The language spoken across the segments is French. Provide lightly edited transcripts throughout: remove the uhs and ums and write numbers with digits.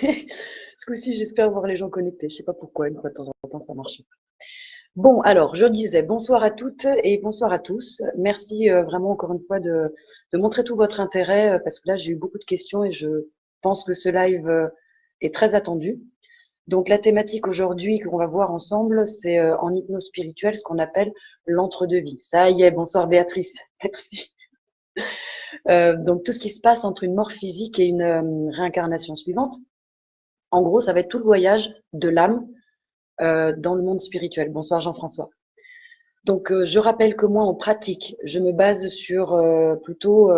Ce coup-ci, j'espère voir les gens connectés. Je sais pas pourquoi, une fois de temps en temps, ça marche. Bon, alors, je disais bonsoir à toutes et bonsoir à tous. Merci vraiment encore une fois de montrer tout votre intérêt parce que là, j'ai eu beaucoup de questions et je pense que ce live est très attendu. Donc, la thématique aujourd'hui qu'on va voir ensemble, c'est en hypnose spirituelle ce qu'on appelle l'entre-deux-vie. Ça y est, bonsoir Béatrice. Merci. Donc, tout ce qui se passe entre une mort physique et une réincarnation suivante. En gros, ça va être tout le voyage de l'âme dans le monde spirituel. Bonsoir Jean-François. Donc, je rappelle que moi, en pratique, je me base sur plutôt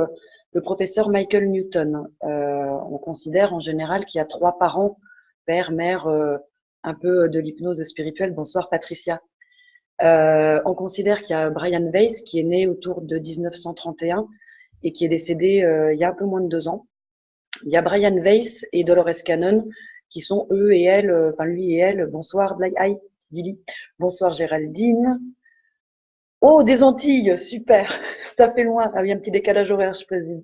le professeur Michael Newton. On considère en général qu'il y a trois parents, père, mère, un peu de l'hypnose spirituelle. Bonsoir Patricia. On considère qu'il y a Brian Weiss qui est né autour de 1931 et qui est décédé il y a un peu moins de 2 ans. Il y a Brian Weiss et Dolores Cannon qui sont eux et elle, enfin lui et elle. Bonsoir Hi, Lily. Bonsoir Géraldine. Oh, des Antilles, super. Ça fait loin. Ah oui, un petit décalage horaire, je présume.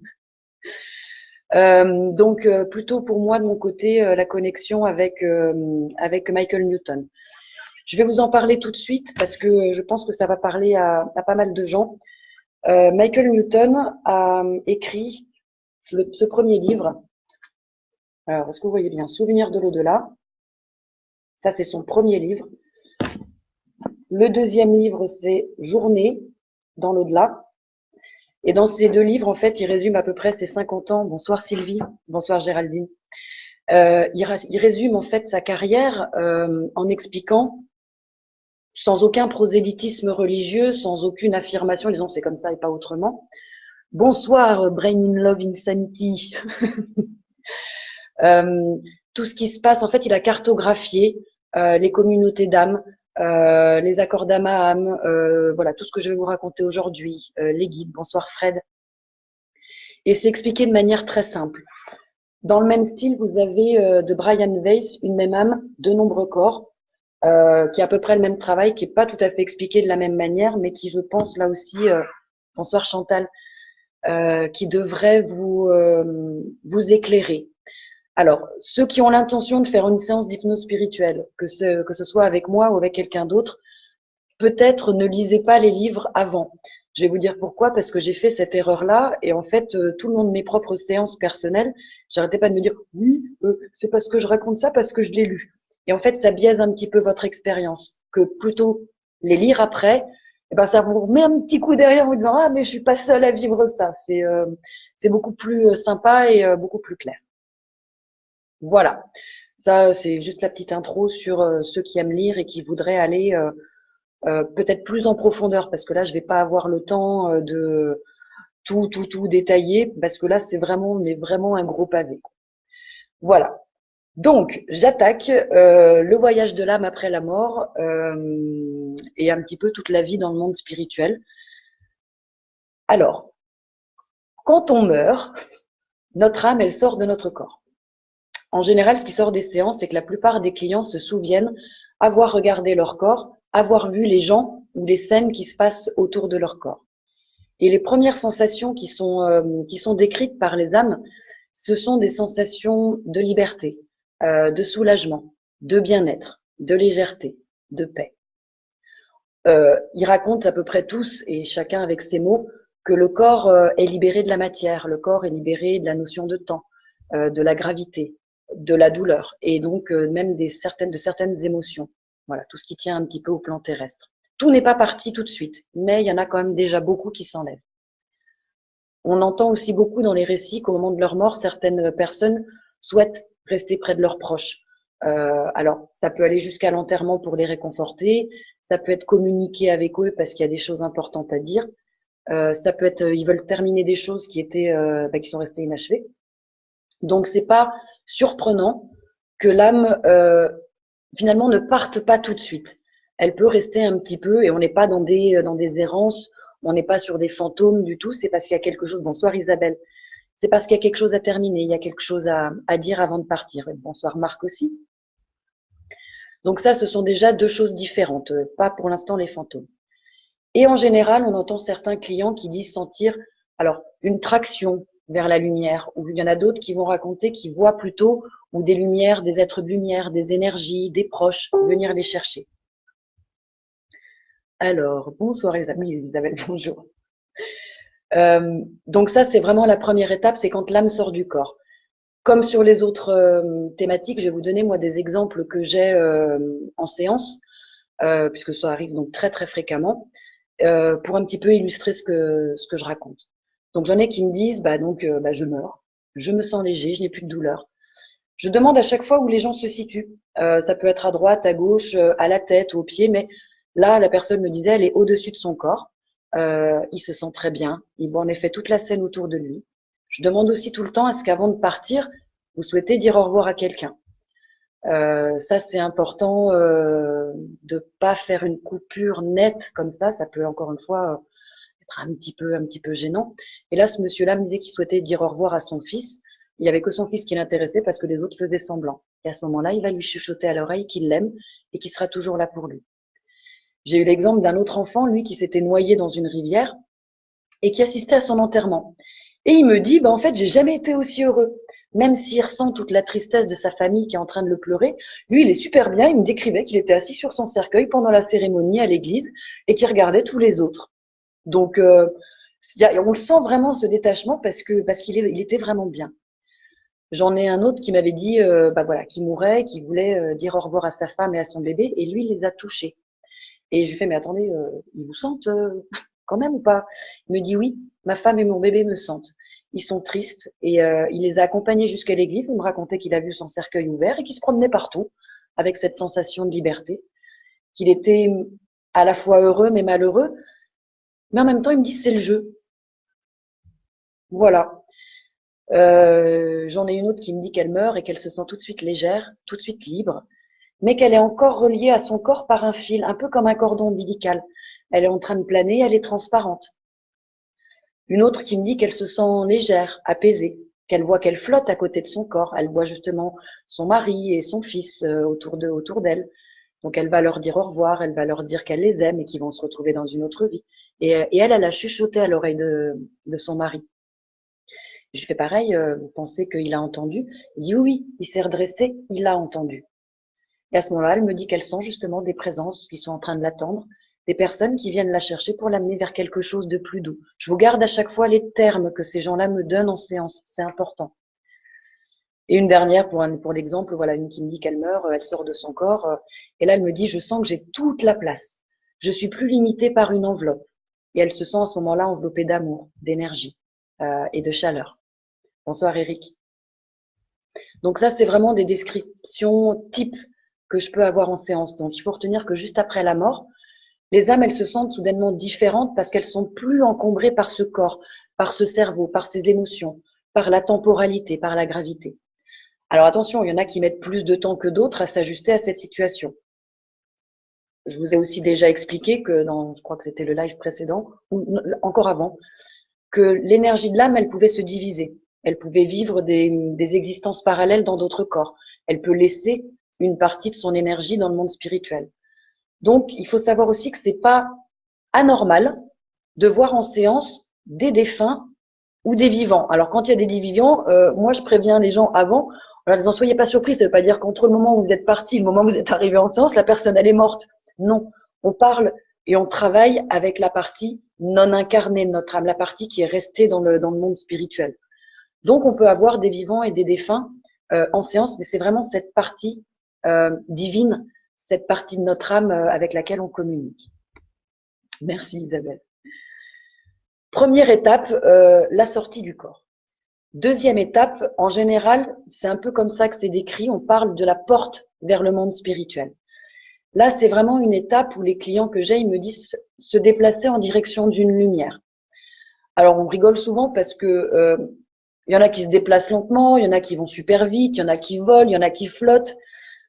Donc plutôt pour moi de mon côté la connexion avec Michael Newton. Je vais vous en parler tout de suite parce que je pense que ça va parler à pas mal de gens. Michael Newton a écrit ce premier livre. Alors, est-ce que vous voyez bien? Souvenirs de l'au-delà. Ça, c'est son premier livre. Le deuxième livre, c'est Journée dans l'au-delà. Et dans ces deux livres, en fait, il résume à peu près ses 50 ans. Bonsoir Sylvie, bonsoir Géraldine. Il résume en fait sa carrière en expliquant, sans aucun prosélytisme religieux, sans aucune affirmation, disant c'est comme ça et pas autrement. Bonsoir Brain in Love Insanity. Tout ce qui se passe, en fait, il a cartographié les communautés d'âmes, les accords d'âme à âme, voilà, tout ce que je vais vous raconter aujourd'hui, les guides. Bonsoir Fred. Et c'est expliqué de manière très simple. Dans le même style, vous avez de Brian Weiss, Une même âme, de nombreux corps, qui a à peu près le même travail, qui est pas tout à fait expliqué de la même manière, mais qui, je pense, là aussi, bonsoir Chantal, qui devrait vous éclairer. Alors, ceux qui ont l'intention de faire une séance d'hypnose spirituelle, que ce soit avec moi ou avec quelqu'un d'autre, peut-être ne lisez pas les livres avant. Je vais vous dire pourquoi, parce que j'ai fait cette erreur-là et en fait, tout le long de mes propres séances personnelles, j'arrêtais pas de me dire oui, c'est parce que je raconte ça, parce que je l'ai lu. Et en fait, ça biaise un petit peu votre expérience, que plutôt les lire après, eh ben ça vous remet un petit coup derrière en vous disant ah mais je suis pas seule à vivre ça. C'est beaucoup plus sympa et beaucoup plus clair. Voilà. Ça, c'est juste la petite intro sur ceux qui aiment lire et qui voudraient aller peut-être plus en profondeur, parce que là, je vais pas avoir le temps de tout détailler, parce que là, c'est vraiment, mais vraiment un gros pavé. Voilà. Donc, j'attaque le voyage de l'âme après la mort et un petit peu toute la vie dans le monde spirituel. Alors, quand on meurt, notre âme, elle sort de notre corps. En général, ce qui sort des séances, c'est que la plupart des clients se souviennent avoir regardé leur corps, avoir vu les gens ou les scènes qui se passent autour de leur corps. Et les premières sensations qui sont décrites par les âmes, ce sont des sensations de liberté, de soulagement, de bien-être, de légèreté, de paix. Ils racontent à peu près tous, et chacun avec ses mots, que le corps est libéré de la matière, le corps est libéré de la notion de temps, de la gravité, de la douleur, et donc même de certaines émotions. Voilà, tout ce qui tient un petit peu au plan terrestre. Tout n'est pas parti tout de suite, mais il y en a quand même déjà beaucoup qui s'enlèvent. On entend aussi beaucoup dans les récits qu'au moment de leur mort, certaines personnes souhaitent rester près de leurs proches. Alors, ça peut aller jusqu'à l'enterrement pour les réconforter, ça peut être communiquer avec eux parce qu'il y a des choses importantes à dire, ça peut être, ils veulent terminer des choses qui sont restées inachevées. Donc, c'est pas surprenant que l'âme finalement ne parte pas tout de suite. Elle peut rester un petit peu et on n'est pas dans des errances, on n'est pas sur des fantômes du tout, c'est parce qu'il y a quelque chose. Bonsoir Isabelle. C'est parce qu'il y a quelque chose à terminer, il y a quelque chose à dire avant de partir. Et bonsoir Marc aussi. Donc ça, ce sont déjà deux choses différentes, pas pour l'instant les fantômes. Et en général, on entend certains clients qui disent sentir alors une traction, vers la lumière, ou il y en a d'autres qui vont raconter qu'ils voient plutôt ou des lumières, des êtres de lumière, des énergies, des proches, venir les chercher. Alors, bonsoir les amis, Isabelle, bonjour. Donc ça, c'est vraiment la première étape, c'est quand l'âme sort du corps. Comme sur les autres thématiques, je vais vous donner moi des exemples que j'ai en séance, puisque ça arrive donc très très fréquemment, pour un petit peu illustrer ce que je raconte. Donc j'en ai qui me disent, je meurs, je me sens léger, je n'ai plus de douleur. Je demande à chaque fois où les gens se situent. Ça peut être à droite, à gauche, à la tête, aux pieds, mais là, la personne me disait, elle est au-dessus de son corps. Il se sent très bien. Il voit en effet toute la scène autour de lui. Je demande aussi tout le temps, est-ce qu'avant de partir, vous souhaitez dire au revoir à quelqu'un? Ça, c'est important de pas faire une coupure nette comme ça. Ça peut encore une fois être un petit peu gênant. Et là, ce monsieur-là me disait qu'il souhaitait dire au revoir à son fils. Il y avait que son fils qui l'intéressait parce que les autres faisaient semblant. Et à ce moment-là, il va lui chuchoter à l'oreille qu'il l'aime et qu'il sera toujours là pour lui. J'ai eu l'exemple d'un autre enfant, lui, qui s'était noyé dans une rivière et qui assistait à son enterrement. Et il me dit, en fait, j'ai jamais été aussi heureux. Même s'il ressent toute la tristesse de sa famille qui est en train de le pleurer, lui, il est super bien. Il me décrivait qu'il était assis sur son cercueil pendant la cérémonie à l'église et qu'il regardait tous les autres. Donc, on le sent vraiment ce détachement parce qu'il était vraiment bien. J'en ai un autre qui m'avait dit, qui mourait, qui voulait dire au revoir à sa femme et à son bébé, et lui, il les a touchés. Et je lui fais, mais attendez, ils vous sentent quand même ou pas? Il me dit oui, ma femme et mon bébé me sentent. Ils sont tristes et il les a accompagnés jusqu'à l'église. Il me racontait qu'il a vu son cercueil ouvert et qu'il se promenait partout avec cette sensation de liberté, qu'il était à la fois heureux mais malheureux. Mais en même temps, il me dit c'est le jeu. Voilà. J'en ai une autre qui me dit qu'elle meurt et qu'elle se sent tout de suite légère, tout de suite libre, mais qu'elle est encore reliée à son corps par un fil, un peu comme un cordon ombilical. Elle est en train de planer, elle est transparente. Une autre qui me dit qu'elle se sent légère, apaisée, qu'elle voit qu'elle flotte à côté de son corps. Elle voit justement son mari et son fils autour d'elle. Donc elle va leur dire au revoir, elle va leur dire qu'elle les aime et qu'ils vont se retrouver dans une autre vie. Et elle a chuchoté à l'oreille de son mari. Je fais pareil, vous pensez qu'il a entendu? Il dit oui, il s'est redressé, il a entendu. Et à ce moment-là, elle me dit qu'elle sent justement des présences qui sont en train de l'attendre, des personnes qui viennent la chercher pour l'amener vers quelque chose de plus doux. Je vous garde à chaque fois les termes que ces gens-là me donnent en séance, c'est important. Et une dernière pour l'exemple, voilà, une qui me dit qu'elle meurt, elle sort de son corps, et là elle me dit je sens que j'ai toute la place. Je suis plus limitée par une enveloppe. Et elle se sent à ce moment-là enveloppée d'amour, d'énergie et de chaleur. Bonsoir Eric. Donc ça, c'est vraiment des descriptions types que je peux avoir en séance. Donc il faut retenir que juste après la mort, les âmes, elles se sentent soudainement différentes parce qu'elles sont plus encombrées par ce corps, par ce cerveau, par ces émotions, par la temporalité, par la gravité. Alors attention, il y en a qui mettent plus de temps que d'autres à s'ajuster à cette situation. Je vous ai aussi déjà expliqué que je crois que c'était le live précédent, ou encore avant, que l'énergie de l'âme, elle pouvait se diviser. Elle pouvait vivre des existences parallèles dans d'autres corps. Elle peut laisser une partie de son énergie dans le monde spirituel. Donc, il faut savoir aussi que c'est pas anormal de voir en séance des défunts ou des vivants. Alors, quand il y a des vivants, moi, je préviens les gens avant, en leur disant, soyez pas surpris, ça veut pas dire qu'entre le moment où vous êtes parti et le moment où vous êtes arrivé en séance, la personne, elle est morte. Non. On parle et on travaille avec la partie non incarnée de notre âme, la partie qui est restée dans le monde spirituel. Donc, on peut avoir des vivants et des défunts en séance, mais c'est vraiment cette partie divine, cette partie de notre âme avec laquelle on communique. Merci Isabelle. Première étape, la sortie du corps. Deuxième étape, en général, c'est un peu comme ça que c'est décrit, on parle de la porte vers le monde spirituel. Là, c'est vraiment une étape où les clients que j'ai, ils me disent se déplacer en direction d'une lumière. Alors, on rigole souvent parce que il y en a qui se déplacent lentement, il y en a qui vont super vite, il y en a qui volent, il y en a qui flottent.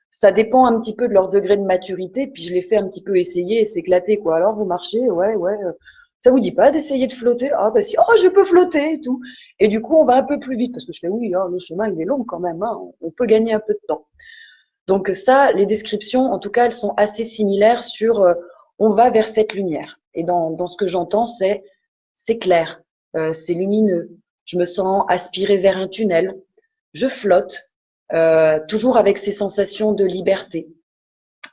Ça dépend un petit peu de leur degré de maturité, puis je les fais un petit peu essayer et s'éclater, quoi. Alors, vous marchez, ouais. Ça vous dit pas d'essayer de flotter? Ah, bah si, oh, je peux flotter et tout. Et du coup, on va un peu plus vite, parce que je fais, oui, oh, le chemin, il est long quand même, hein, on peut gagner un peu de temps. Donc ça, les descriptions, en tout cas, elles sont assez similaires sur on va vers cette lumière. Et dans ce que j'entends, c'est clair, c'est lumineux, Je me sens aspirée vers un tunnel. Je flotte, toujours avec ces sensations de liberté.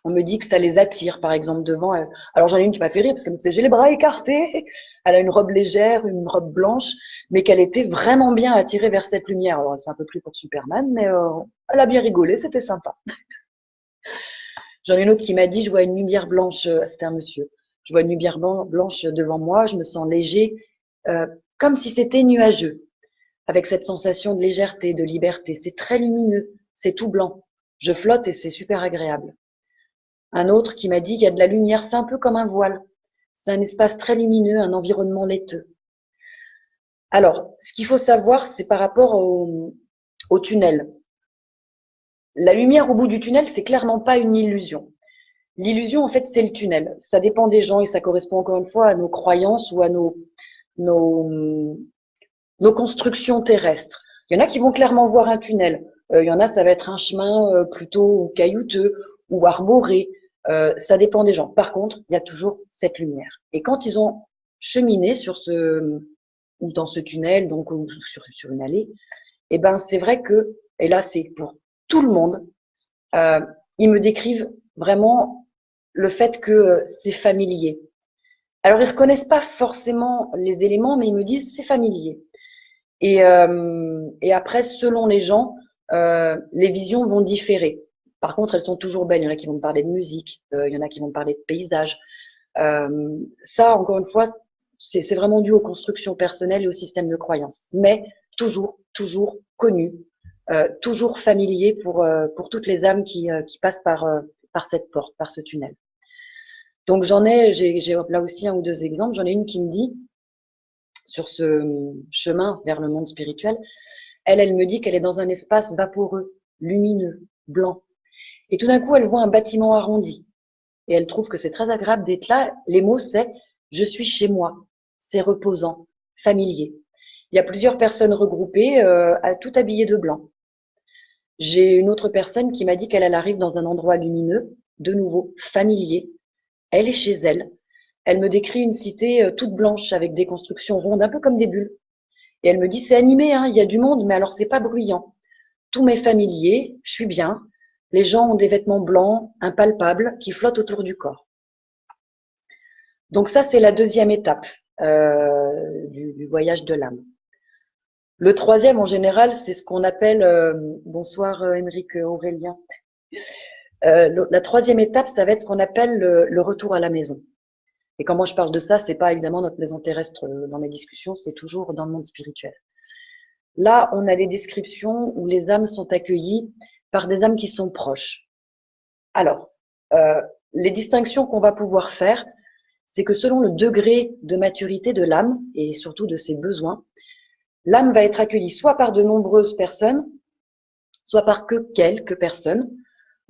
On me dit que ça les attire, par exemple, devant. Alors j'en ai une qui m'a fait rire parce qu'elle me disait j'ai les bras écartés. Elle a une robe légère, une robe blanche, mais qu'elle était vraiment bien attirée vers cette lumière. Alors c'est un peu pris pour Superman, mais elle a bien rigolé, c'était sympa. J'en ai une autre qui m'a dit je vois une lumière blanche, c'était un monsieur. Je vois une lumière blanche devant moi, je me sens léger, comme si c'était nuageux, avec cette sensation de légèreté, de liberté. C'est très lumineux, c'est tout blanc. Je flotte et c'est super agréable. Un autre qui m'a dit qu'il y a de la lumière, c'est un peu comme un voile. C'est un espace très lumineux, un environnement laiteux. Alors, ce qu'il faut savoir, c'est par rapport au tunnel. La lumière au bout du tunnel, c'est clairement pas une illusion. L'illusion, en fait, c'est le tunnel. Ça dépend des gens et ça correspond encore une fois à nos croyances ou à nos constructions terrestres. Il y en a qui vont clairement voir un tunnel. Il y en a, ça va être un chemin plutôt caillouteux ou arboré. Ça dépend des gens. Par contre, il y a toujours cette lumière. Et quand ils ont cheminé sur ou dans ce tunnel, donc ou sur une allée, et ben c'est vrai que, et là c'est pour tout le monde, ils me décrivent vraiment le fait que c'est familier. Alors ils reconnaissent pas forcément les éléments, mais ils me disent c'est familier. Et après, selon les gens, les visions vont différer. Par contre, elles sont toujours belles. Il y en a qui vont me parler de musique, il y en a qui vont me parler de paysages. Ça, encore une fois, c'est vraiment dû aux constructions personnelles et au système de croyance. Mais toujours connu, toujours familier pour toutes les âmes qui passent par cette porte, par ce tunnel. Donc j'ai là aussi un ou deux exemples. J'en ai une qui me dit, sur ce chemin vers le monde spirituel, elle me dit qu'elle est dans un espace vaporeux, lumineux, blanc. Et tout d'un coup, elle voit un bâtiment arrondi. Et elle trouve que c'est très agréable d'être là. Les mots, c'est « je suis chez moi ». C'est reposant, familier. Il y a plusieurs personnes regroupées, tout habillées de blanc. J'ai une autre personne qui m'a dit qu'elle arrive dans un endroit lumineux, de nouveau, familier. Elle est chez elle. Elle me décrit une cité toute blanche avec des constructions rondes, un peu comme des bulles. Et elle me dit c'est animé, hein, il y a du monde, mais alors c'est pas bruyant. Tout m'est familier, je suis bien. Les gens ont des vêtements blancs, impalpables, qui flottent autour du corps. Donc ça, c'est la deuxième étape du voyage de l'âme. Le troisième, en général, c'est ce qu'on appelle, bonsoir Émeric Aurélien, la troisième étape, ça va être ce qu'on appelle le retour à la maison. Et quand moi je parle de ça, c'est pas évidemment notre maison terrestre dans mes discussions, c'est toujours dans le monde spirituel. Là, on a des descriptions où les âmes sont accueillies par des âmes qui sont proches. Alors, les distinctions qu'on va pouvoir faire, c'est que selon le degré de maturité de l'âme et surtout de ses besoins, l'âme va être accueillie soit par de nombreuses personnes, soit par que quelques personnes.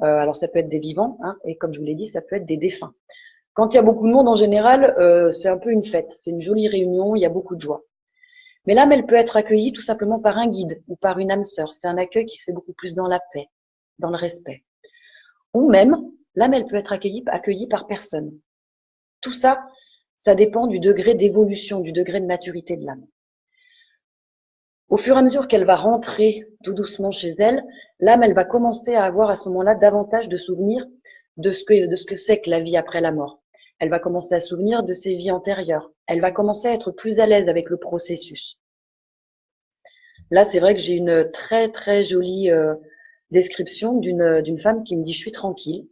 Alors ça peut être des vivants, hein, et comme je vous l'ai dit, ça peut être des défunts. Quand il y a beaucoup de monde, en général, c'est un peu une fête. C'est une jolie réunion, il y a beaucoup de joie. Mais l'âme, elle peut être accueillie tout simplement par un guide ou par une âme sœur. C'est un accueil qui se fait beaucoup plus dans la paix, dans le respect. Ou même, l'âme, elle peut être accueillie par personne. Tout ça, ça dépend du degré d'évolution, du degré de maturité de l'âme. Au fur et à mesure qu'elle va rentrer tout doucement chez elle, l'âme, elle va commencer à avoir à ce moment-là davantage de souvenirs de ce que c'est que la vie après la mort. Elle va commencer à se souvenir de ses vies antérieures. Elle va commencer à être plus à l'aise avec le processus. Là, c'est vrai que j'ai une très très jolie description d'une femme qui me dit « je suis tranquille ».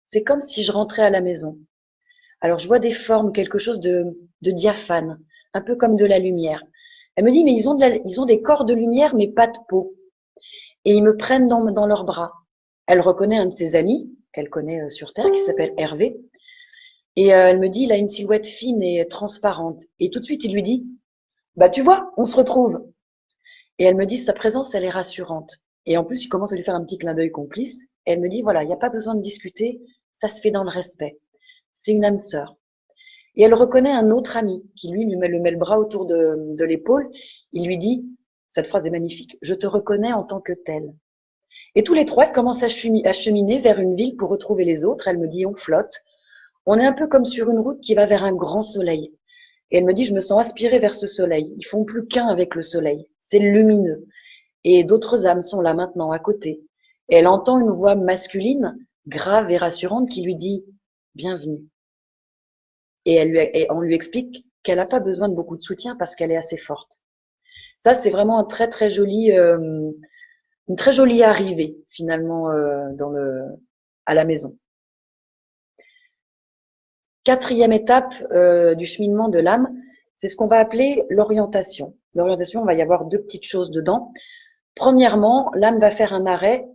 C'est comme si je rentrais à la maison. Alors, je vois des formes, quelque chose de diaphane, un peu comme de la lumière. Elle me dit « mais ils ont des corps de lumière, mais pas de peau ». Et ils me prennent dans leurs bras. Elle reconnaît un de ses amis, qu'elle connaît sur Terre, qui s'appelle Hervé. Et elle me dit, il a une silhouette fine et transparente. Et tout de suite, il lui dit, bah tu vois, on se retrouve. Et elle me dit, sa présence, elle est rassurante. Et en plus, il commence à lui faire un petit clin d'œil complice. Et elle me dit, voilà, il n'y a pas besoin de discuter, ça se fait dans le respect. C'est une âme sœur. Et elle reconnaît un autre ami qui, lui met le bras autour de l'épaule. Il lui dit, cette phrase est magnifique, je te reconnais en tant que tel. Et tous les trois, ils commencent à cheminer vers une ville pour retrouver les autres. Elle me dit, on flotte. On est un peu comme sur une route qui va vers un grand soleil. Et elle me dit, je me sens aspirée vers ce soleil. Ils font plus qu'un avec le soleil. C'est lumineux. Et d'autres âmes sont là maintenant, à côté. Et elle entend une voix masculine, grave et rassurante, qui lui dit, bienvenue. Et on lui explique qu'elle n'a pas besoin de beaucoup de soutien parce qu'elle est assez forte. Ça, c'est vraiment un très très joli, une très jolie arrivée finalement à la maison. Quatrième étape du cheminement de l'âme, c'est ce qu'on va appeler l'orientation. L'orientation, il va y avoir deux petites choses dedans. Premièrement, l'âme va faire un arrêt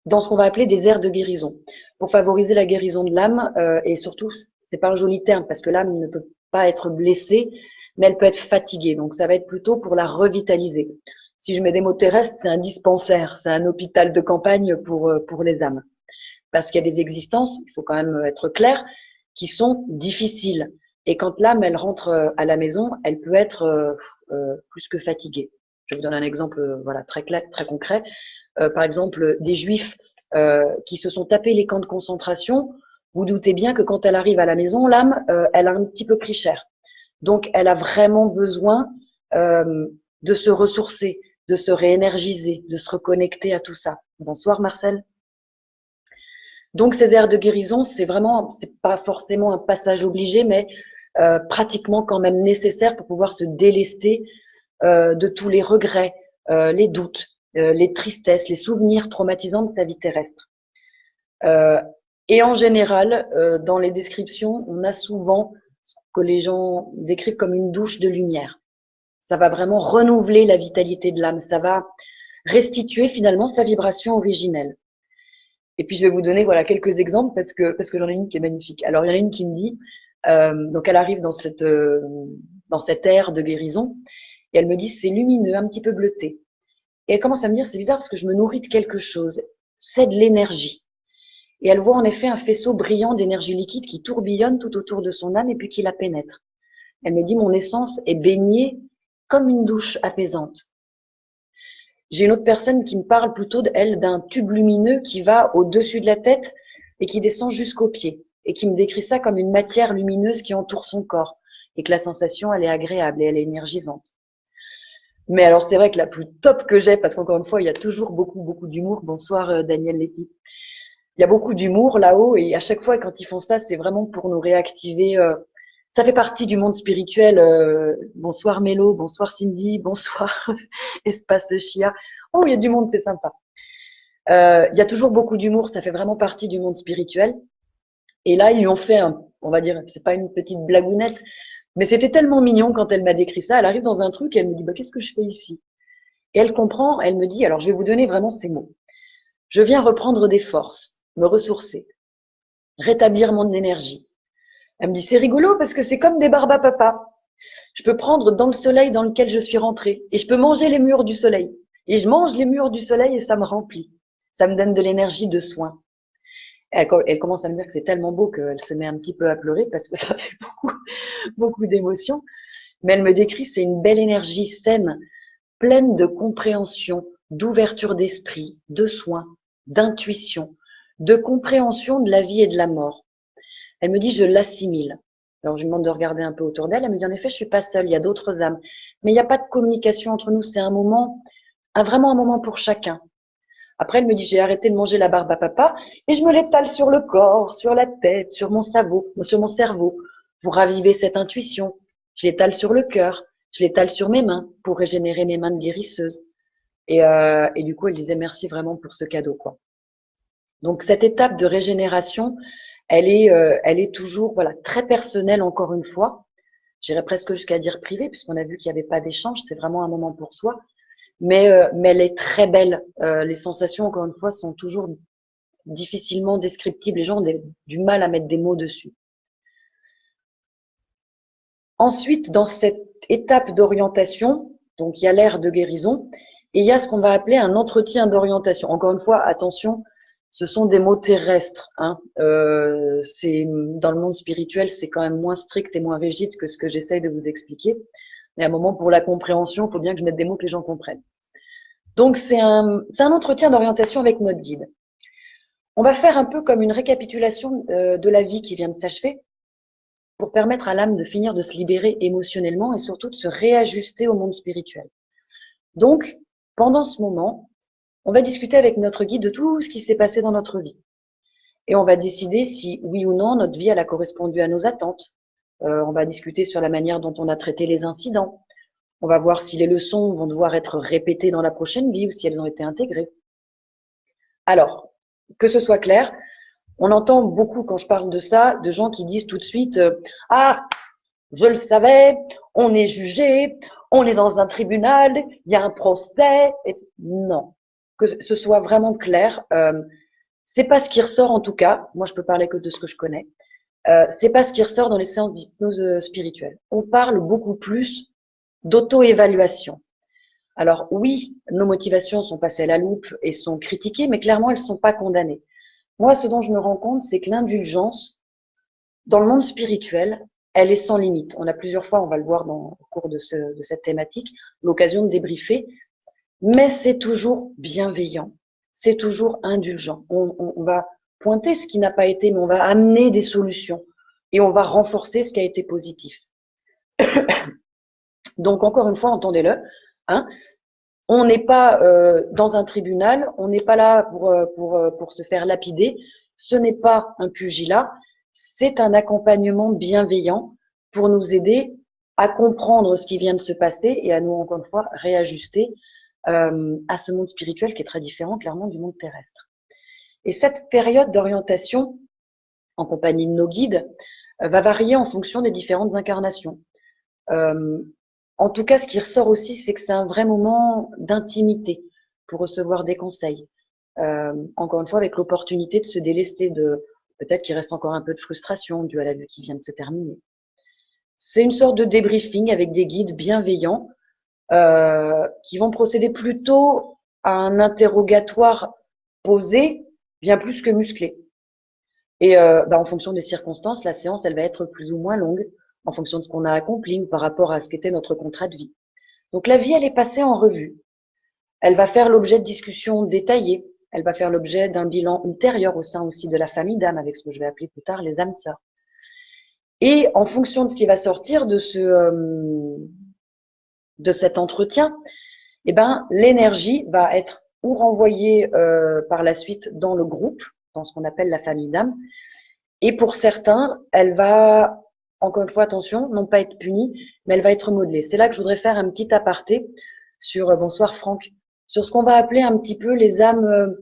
dans ce qu'on va appeler des aires de guérison, pour favoriser la guérison de l'âme, et surtout, c'est pas un joli terme, parce que l'âme ne peut pas être blessée, mais elle peut être fatiguée, donc ça va être plutôt pour la revitaliser. Si je mets des mots terrestres, c'est un dispensaire, c'est un hôpital de campagne pour les âmes. Parce qu'il y a des existences, il faut quand même être clair, qui sont difficiles. Et quand l'âme, elle rentre à la maison, elle peut être plus que fatiguée. Je vais vous donner un exemple voilà, très clair, très concret. Par exemple, des juifs qui se sont tapés les camps de concentration, vous doutez bien que quand elle arrive à la maison, l'âme, elle a un petit peu pris cher. Donc, elle a vraiment besoin de se ressourcer, de se réénergiser, de se reconnecter à tout ça. Bonsoir Marcel. Donc, ces aires de guérison, c'est pas forcément un passage obligé, mais pratiquement quand même nécessaire pour pouvoir se délester de tous les regrets, les doutes, les tristesses, les souvenirs traumatisants de sa vie terrestre. Et en général, dans les descriptions, on a souvent ce que les gens décrivent comme une douche de lumière. Ça va vraiment renouveler la vitalité de l'âme, ça va restituer finalement sa vibration originelle. Et puis je vais vous donner voilà quelques exemples parce que j'en ai une qui est magnifique. Alors il y en a une qui me dit, donc elle arrive dans cette ère de guérison et elle me dit c'est lumineux, un petit peu bleuté. Et elle commence à me dire c'est bizarre parce que je me nourris de quelque chose, c'est de l'énergie. Et elle voit en effet un faisceau brillant d'énergie liquide qui tourbillonne tout autour de son âme et puis qui la pénètre. Elle me dit mon essence est baignée comme une douche apaisante. J'ai une autre personne qui me parle plutôt, elle, d'un tube lumineux qui va au-dessus de la tête et qui descend jusqu'aux pieds. Et qui me décrit ça comme une matière lumineuse qui entoure son corps. Et que la sensation, elle est agréable et elle est énergisante. Mais alors, c'est vrai que la plus top que j'ai, parce qu'encore une fois, il y a toujours beaucoup, beaucoup d'humour. Bonsoir, Daniel Letty. Il y a beaucoup d'humour là-haut et à chaque fois, quand ils font ça, c'est vraiment pour nous réactiver. Ça fait partie du monde spirituel. Bonsoir Mélo, bonsoir Cindy, bonsoir Espace Chia. Oh, il y a du monde, c'est sympa. Il y a toujours beaucoup d'humour, ça fait vraiment partie du monde spirituel. Et là, ils lui ont fait on va dire, c'est pas une petite blagounette, mais c'était tellement mignon quand elle m'a décrit ça. Elle arrive dans un truc et elle me dit, bah, qu'est-ce que je fais ici? Et elle comprend, elle me dit, alors je vais vous donner vraiment ces mots. Je viens reprendre des forces, me ressourcer, rétablir mon énergie. Elle me dit, c'est rigolo parce que c'est comme des barbes à papa. Je peux prendre dans le soleil dans lequel je suis rentrée et je peux manger les murs du soleil. Et je mange les murs du soleil et ça me remplit. Ça me donne de l'énergie de soin. Elle commence à me dire que c'est tellement beau qu'elle se met un petit peu à pleurer parce que ça fait beaucoup, beaucoup d'émotions. Mais elle me décrit, c'est une belle énergie saine, pleine de compréhension, d'ouverture d'esprit, de soin, d'intuition, de compréhension de la vie et de la mort. Elle me dit, je l'assimile. Alors, je lui demande de regarder un peu autour d'elle. Elle me dit, en effet, je suis pas seule, il y a d'autres âmes. Mais il n'y a pas de communication entre nous. C'est un moment, vraiment un moment pour chacun. Après, elle me dit, j'ai arrêté de manger la barbe à papa et je me l'étale sur le corps, sur la tête, sur mon cerveau, pour raviver cette intuition. Je l'étale sur le cœur, je l'étale sur mes mains pour régénérer mes mains de guérisseuse. Et du coup, elle disait merci vraiment pour ce cadeau, quoi. Donc, cette étape de régénération, elle est toujours, voilà, très personnelle encore une fois. J'irais presque jusqu'à dire privée, puisqu'on a vu qu'il n'y avait pas d'échange. C'est vraiment un moment pour soi. Mais elle est très belle. Les sensations, encore une fois, sont toujours difficilement descriptibles. Les gens ont du mal à mettre des mots dessus. Ensuite, dans cette étape d'orientation, donc il y a l'ère de guérison, et il y a ce qu'on va appeler un entretien d'orientation. Encore une fois, attention, ce sont des mots terrestres. Hein. Dans le monde spirituel, c'est quand même moins strict et moins rigide que ce que j'essaye de vous expliquer. Mais à un moment, pour la compréhension, il faut bien que je mette des mots que les gens comprennent. Donc, c'est un entretien d'orientation avec notre guide. On va faire un peu comme une récapitulation de la vie qui vient de s'achever. pour permettre à l'âme de finir de se libérer émotionnellement et surtout de se réajuster au monde spirituel. Donc, pendant ce moment, on va discuter avec notre guide de tout ce qui s'est passé dans notre vie. Et on va décider si, oui ou non, notre vie elle a correspondu à nos attentes. On va discuter sur la manière dont on a traité les incidents. On va voir si les leçons vont devoir être répétées dans la prochaine vie ou si elles ont été intégrées. Alors, que ce soit clair, on entend beaucoup quand je parle de ça, de gens qui disent tout de suite ah, je le savais, on est jugé, on est dans un tribunal, il y a un procès. Non, que ce soit vraiment clair. C'est pas ce qui ressort en tout cas. Moi, je peux parler que de ce que je connais. C'est pas ce qui ressort dans les séances d'hypnose spirituelle. On parle beaucoup plus d'auto-évaluation. Alors oui, nos motivations sont passées à la loupe et sont critiquées, mais clairement, elles sont pas condamnées. Moi, ce dont je me rends compte, c'est que l'indulgence, dans le monde spirituel, elle est sans limite. On a plusieurs fois, on va le voir au cours de cette thématique, l'occasion de débriefer, mais c'est toujours bienveillant, c'est toujours indulgent. On va pointer ce qui n'a pas été, mais on va amener des solutions et on va renforcer ce qui a été positif. Donc, encore une fois, entendez-le, hein, on n'est pas dans un tribunal, on n'est pas là pour se faire lapider, ce n'est pas un pugilat, c'est un accompagnement bienveillant pour nous aider à comprendre ce qui vient de se passer et à nous, encore une fois, réajuster à ce monde spirituel qui est très différent, clairement, du monde terrestre. Et cette période d'orientation, en compagnie de nos guides, va varier en fonction des différentes incarnations. En tout cas, ce qui ressort aussi, c'est que c'est un vrai moment d'intimité pour recevoir des conseils. Encore une fois, avec l'opportunité de se délester de peut-être qu'il reste encore un peu de frustration due à la vue qui vient de se terminer. C'est une sorte de débriefing avec des guides bienveillants qui vont procéder plutôt à un interrogatoire posé, bien plus que musclé. Et en fonction des circonstances, la séance, elle va être plus ou moins longue, en fonction de ce qu'on a accompli ou par rapport à ce qu'était notre contrat de vie. Donc la vie, elle est passée en revue. Elle va faire l'objet de discussions détaillées. Elle va faire l'objet d'un bilan ultérieur au sein aussi de la famille d'âmes, avec ce que je vais appeler plus tard les âmes sœurs. Et en fonction de ce qui va sortir de cet entretien, eh ben, l'énergie va être ou renvoyée par la suite dans le groupe, dans ce qu'on appelle la famille d'âmes. Et pour certains, elle va, encore une fois, attention, non pas être punie, mais elle va être modelée. C'est là que je voudrais faire un petit aparté sur, bonsoir Franck, sur ce qu'on va appeler un petit peu les âmes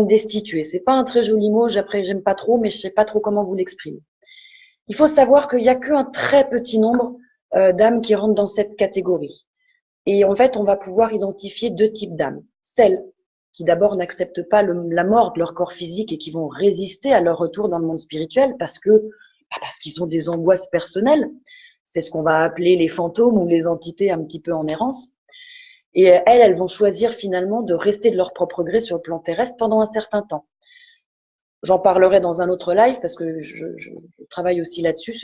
destituées. C'est pas un très joli mot, j'aime pas trop, mais je sais pas trop comment vous l'exprimer. Il faut savoir qu'il y a qu'un très petit nombre d'âmes qui rentrent dans cette catégorie. Et en fait, on va pouvoir identifier deux types d'âmes. Celles qui d'abord n'acceptent pas la mort de leur corps physique et qui vont résister à leur retour dans le monde spirituel parce qu'ils ont des angoisses personnelles. C'est ce qu'on va appeler les fantômes ou les entités un petit peu en errance. Et elles vont choisir finalement de rester de leur propre gré sur le plan terrestre pendant un certain temps. J'en parlerai dans un autre live parce que je travaille aussi là-dessus.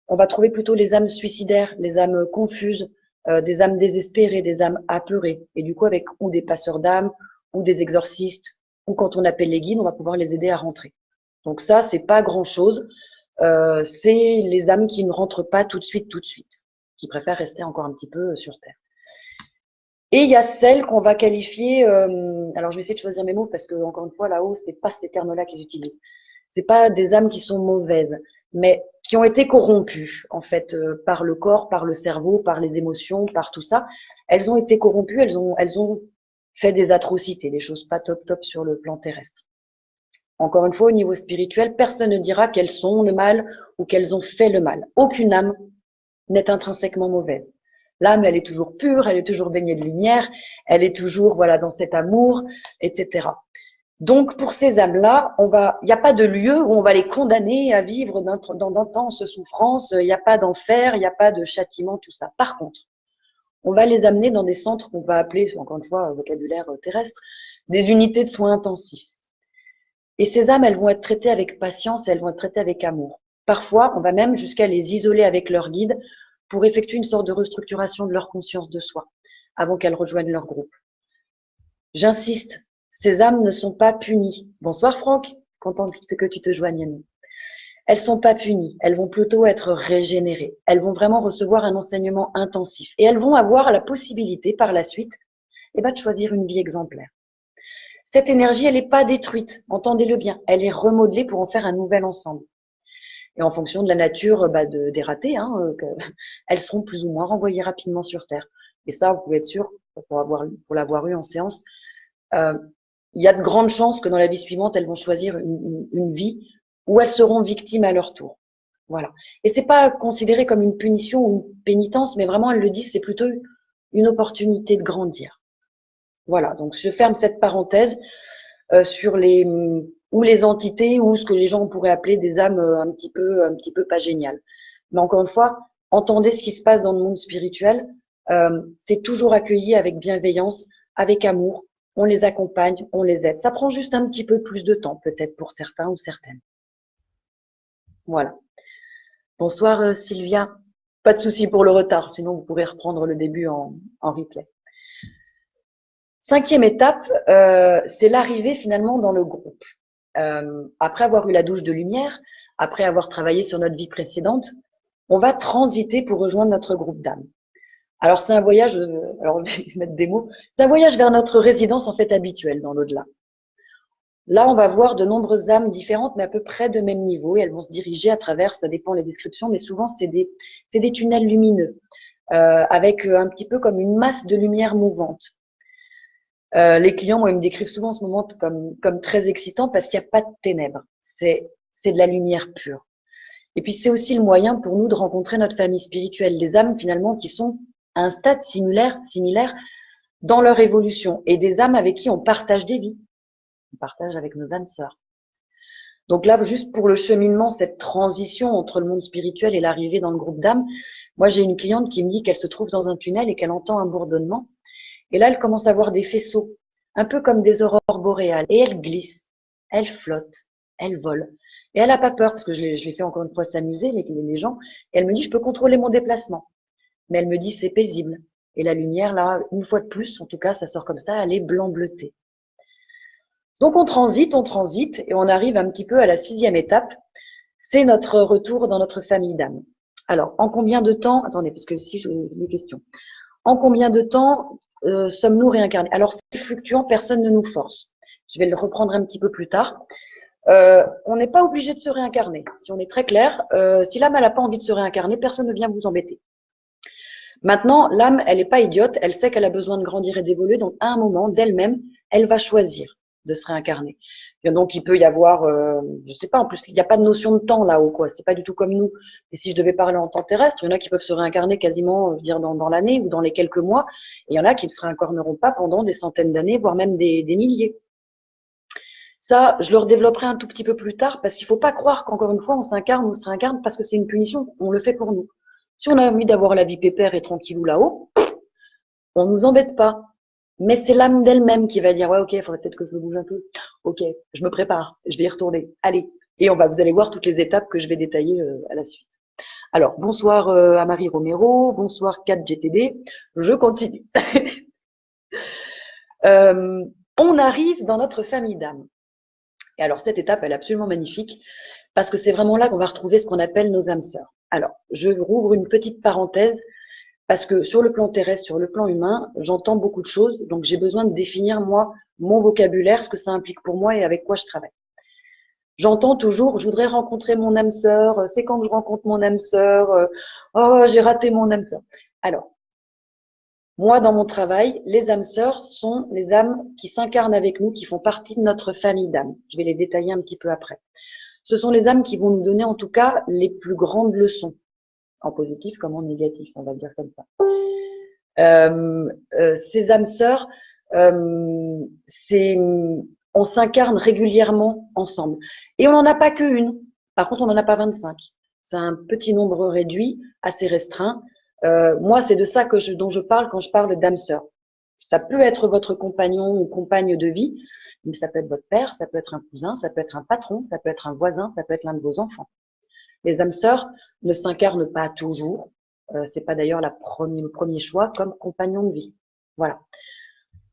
On va trouver plutôt les âmes suicidaires, les âmes confuses, des âmes désespérées, des âmes apeurées. Et du coup, avec ou des passeurs d'âmes, ou des exorcistes, ou quand on appelle les guides, on va pouvoir les aider à rentrer. Donc ça, c'est pas grand-chose. C'est les âmes qui ne rentrent pas tout de suite, qui préfèrent rester encore un petit peu sur Terre. Et il y a celles qu'on va qualifier, alors je vais essayer de choisir mes mots parce que encore une fois là-haut, c'est pas ces termes-là qu'ils utilisent. C'est pas des âmes qui sont mauvaises, mais qui ont été corrompues en fait par le corps, par le cerveau, par les émotions, par tout ça. Elles ont été corrompues, elles ont fait des atrocités, des choses pas top sur le plan terrestre. Encore une fois, au niveau spirituel, personne ne dira qu'elles sont le mal ou qu'elles ont fait le mal. Aucune âme n'est intrinsèquement mauvaise. L'âme, elle est toujours pure, elle est toujours baignée de lumière, elle est toujours dans cet amour, etc. Donc pour ces âmes-là, il n'y a pas de lieu où on va les condamner à vivre d'intenses souffrances, il n'y a pas d'enfer, il n'y a pas de châtiment, tout ça. Par contre, on va les amener dans des centres qu'on va appeler, encore une fois, vocabulaire terrestre, des unités de soins intensifs. Et ces âmes, elles vont être traitées avec patience, elles vont être traitées avec amour. Parfois, on va même jusqu'à les isoler avec leur guide pour effectuer une sorte de restructuration de leur conscience de soi, avant qu'elles rejoignent leur groupe. J'insiste, ces âmes ne sont pas punies. Bonsoir Franck, content que tu te joignes à nous. elles sont pas punies, elles vont plutôt être régénérées. Elles vont vraiment recevoir un enseignement intensif et elles vont avoir la possibilité par la suite de choisir une vie exemplaire. Cette énergie, elle n'est pas détruite, entendez-le bien, elle est remodelée pour en faire un nouvel ensemble. Et en fonction de la nature des ratés, elles seront plus ou moins renvoyées rapidement sur Terre. Et ça, vous pouvez être sûr, pour l'avoir eu en séance, il y a de grandes chances que dans la vie suivante, elles vont choisir une vie où elles seront victimes à leur tour. Voilà. Et c'est pas considéré comme une punition ou une pénitence, mais vraiment, elles le disent, c'est plutôt une opportunité de grandir. Voilà. Donc, je ferme cette parenthèse sur les entités ou ce que les gens pourraient appeler des âmes un petit peu pas géniales. Mais encore une fois, entendez ce qui se passe dans le monde spirituel. C'est toujours accueilli avec bienveillance, avec amour. On les accompagne, on les aide. Ça prend juste un petit peu plus de temps, peut-être pour certains ou certaines. Voilà. Bonsoir Sylvia. Pas de souci pour le retard, sinon vous pourrez reprendre le début en replay. 5e étape, c'est l'arrivée finalement dans le groupe. Après avoir eu la douche de lumière, après avoir travaillé sur notre vie précédente, on va transiter pour rejoindre notre groupe d'âmes. Alors c'est un voyage, alors je vais mettre des mots, c'est un voyage vers notre résidence en fait habituelle dans l'au-delà. Là, on va voir de nombreuses âmes différentes, mais à peu près de même niveau, et elles vont se diriger à travers, ça dépend des descriptions, mais souvent c'est des tunnels lumineux, avec un petit peu comme une masse de lumière mouvante. Les clients, moi, ils me décrivent souvent ce moment comme très excitant parce qu'il n'y a pas de ténèbres. C'est de la lumière pure. Et puis, c'est aussi le moyen pour nous de rencontrer notre famille spirituelle, les âmes finalement qui sont à un stade similaire dans leur évolution et des âmes avec qui on partage des vies. On partage avec nos âmes sœurs. Donc là, juste pour le cheminement, cette transition entre le monde spirituel et l'arrivée dans le groupe d'âmes, moi, j'ai une cliente qui me dit qu'elle se trouve dans un tunnel et qu'elle entend un bourdonnement. Et là, elle commence à voir des faisceaux, un peu comme des aurores boréales. Et elle glisse, elle flotte, elle vole. Et elle n'a pas peur, parce que je l'ai fait encore une fois s'amuser, les gens. Et elle me dit, je peux contrôler mon déplacement. Mais elle me dit, c'est paisible. Et la lumière, là, une fois de plus, en tout cas, ça sort comme ça, elle est blanc-bleutée. Donc on transite, et on arrive un petit peu à la 6e étape. C'est notre retour dans notre famille d'âmes. Alors, en combien de temps, attendez, parce que si j'ai des questions. En combien de temps sommes-nous réincarnés? Alors, c'est fluctuant, personne ne nous force. Je vais le reprendre un petit peu plus tard. On n'est pas obligé de se réincarner. Si on est très clair, si l'âme n'a pas envie de se réincarner, personne ne vient vous embêter. Maintenant, l'âme, elle n'est pas idiote, elle sait qu'elle a besoin de grandir et d'évoluer, donc à un moment, d'elle-même, elle va choisir de se réincarner. Et donc, il peut y avoir, je sais pas, en plus, il n'y a pas de notion de temps là-haut, quoi. C'est pas du tout comme nous. Et si je devais parler en temps terrestre, il y en a qui peuvent se réincarner quasiment, je veux dire, dans l'année ou dans les quelques mois. Et il y en a qui ne se réincarneront pas pendant des centaines d'années, voire même des milliers. Ça, je le redévelopperai un tout petit peu plus tard parce qu'il faut pas croire qu'encore une fois, on s'incarne ou on se réincarne parce que c'est une punition. On le fait pour nous. Si on a envie d'avoir la vie pépère et tranquillou là-haut, on nous embête pas. Mais c'est l'âme d'elle-même qui va dire, ouais, ok, il faudrait peut-être que je me bouge un peu. Ok, je me prépare, je vais y retourner. Allez. Et vous allez voir toutes les étapes que je vais détailler à la suite. Alors, bonsoir à Marie Romero, bonsoir 4GTD. Je continue. On arrive dans notre famille d'âmes. Et alors, cette étape, elle est absolument magnifique parce que c'est vraiment là qu'on va retrouver ce qu'on appelle nos âmes sœurs. Alors, je rouvre une petite parenthèse parce que sur le plan terrestre, sur le plan humain, j'entends beaucoup de choses. Donc, j'ai besoin de définir, moi, mon vocabulaire, ce que ça implique pour moi et avec quoi je travaille. J'entends toujours, je voudrais rencontrer mon âme sœur, c'est quand je rencontre mon âme sœur, oh, j'ai raté mon âme sœur. Alors, moi, dans mon travail, les âmes sœurs sont les âmes qui s'incarnent avec nous, qui font partie de notre famille d'âmes. Je vais les détailler un petit peu après. Ce sont les âmes qui vont nous donner, en tout cas, les plus grandes leçons, en positif comme en négatif, on va dire comme ça. Ces âmes sœurs, on s'incarne régulièrement ensemble. Et on n'en a pas qu'une. Par contre, on n'en a pas 25. C'est un petit nombre réduit, assez restreint. Moi, c'est de ça dont je parle quand je parle d'âme sœur. Ça peut être votre compagnon ou compagne de vie, mais ça peut être votre père, ça peut être un cousin, ça peut être un patron, ça peut être un voisin, ça peut être l'un de vos enfants. Les âmes sœurs ne s'incarnent pas toujours. C'est pas d'ailleurs le premier choix comme compagnon de vie. Voilà.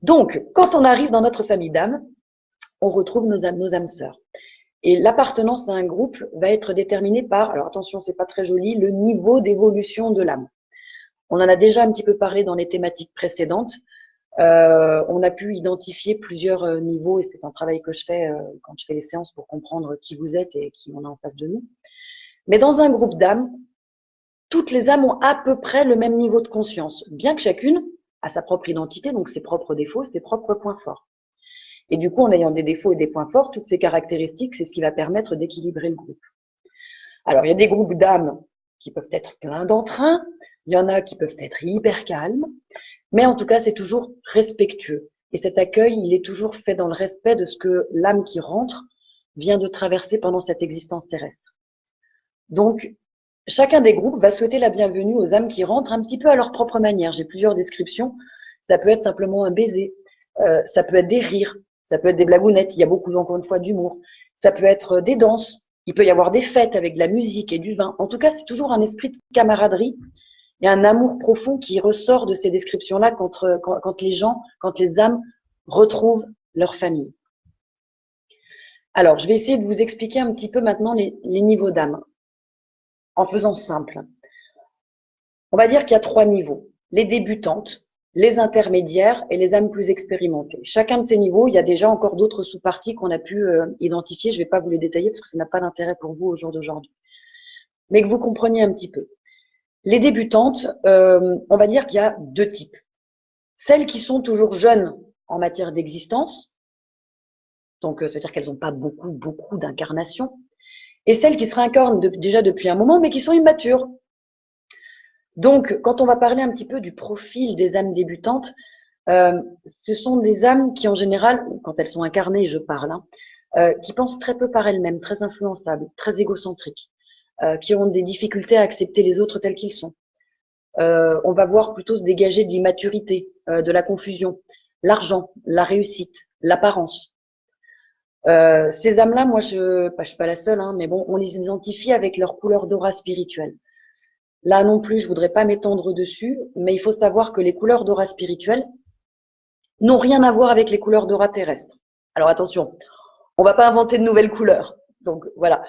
Donc, quand on arrive dans notre famille d'âmes, on retrouve nos âmes sœurs. Et l'appartenance à un groupe va être déterminée par, alors attention, c'est pas très joli, le niveau d'évolution de l'âme. On en a déjà un petit peu parlé dans les thématiques précédentes. On a pu identifier plusieurs niveaux et c'est un travail que je fais quand je fais les séances pour comprendre qui vous êtes et qui on a en face de nous. Mais dans un groupe d'âmes, toutes les âmes ont à peu près le même niveau de conscience, bien que chacune a sa propre identité, donc ses propres défauts, ses propres points forts. Et du coup, en ayant des défauts et des points forts, toutes ces caractéristiques, c'est ce qui va permettre d'équilibrer le groupe. Alors, il y a des groupes d'âmes qui peuvent être pleins d'entrain, il y en a qui peuvent être hyper calmes, mais en tout cas, c'est toujours respectueux. Et cet accueil, il est toujours fait dans le respect de ce que l'âme qui rentre vient de traverser pendant cette existence terrestre. Donc, chacun des groupes va souhaiter la bienvenue aux âmes qui rentrent un petit peu à leur propre manière. J'ai plusieurs descriptions. Ça peut être simplement un baiser, ça peut être des rires, ça peut être des blagounettes, il y a beaucoup, encore une fois, d'humour. Ça peut être des danses, il peut y avoir des fêtes avec de la musique et du vin. En tout cas, c'est toujours un esprit de camaraderie et un amour profond qui ressort de ces descriptions-là quand les gens, quand les âmes retrouvent leur famille. Alors, je vais essayer de vous expliquer un petit peu maintenant les niveaux d'âme, en faisant simple. On va dire qu'il y a 3 niveaux. Les débutantes, les intermédiaires et les âmes plus expérimentées. Chacun de ces niveaux, il y a déjà encore d'autres sous-parties qu'on a pu identifier. Je ne vais pas vous les détailler parce que ça n'a pas d'intérêt pour vous au jour d'aujourd'hui. Mais que vous compreniez un petit peu. Les débutantes, on va dire qu'il y a 2 types. Celles qui sont toujours jeunes en matière d'existence, donc ça veut dire qu'elles n'ont pas beaucoup d'incarnations, et celles qui se réincarnent déjà depuis un moment, mais qui sont immatures. Donc, quand on va parler un petit peu du profil des âmes débutantes, ce sont des âmes qui, en général, quand elles sont incarnées, je parle, qui pensent très peu par elles-mêmes, très influençables, très égocentriques, qui ont des difficultés à accepter les autres tels qu'ils sont. On va voir plutôt se dégager de l'immaturité, de la confusion, l'argent, la réussite, l'apparence. Ces âmes-là, moi, je suis pas la seule, mais bon, on les identifie avec leur couleur d'aura spirituelle. Là non plus, je voudrais pas m'étendre dessus, mais il faut savoir que les couleurs d'aura spirituelle n'ont rien à voir avec les couleurs d'aura terrestre. Alors attention, on va pas inventer de nouvelles couleurs. Donc voilà,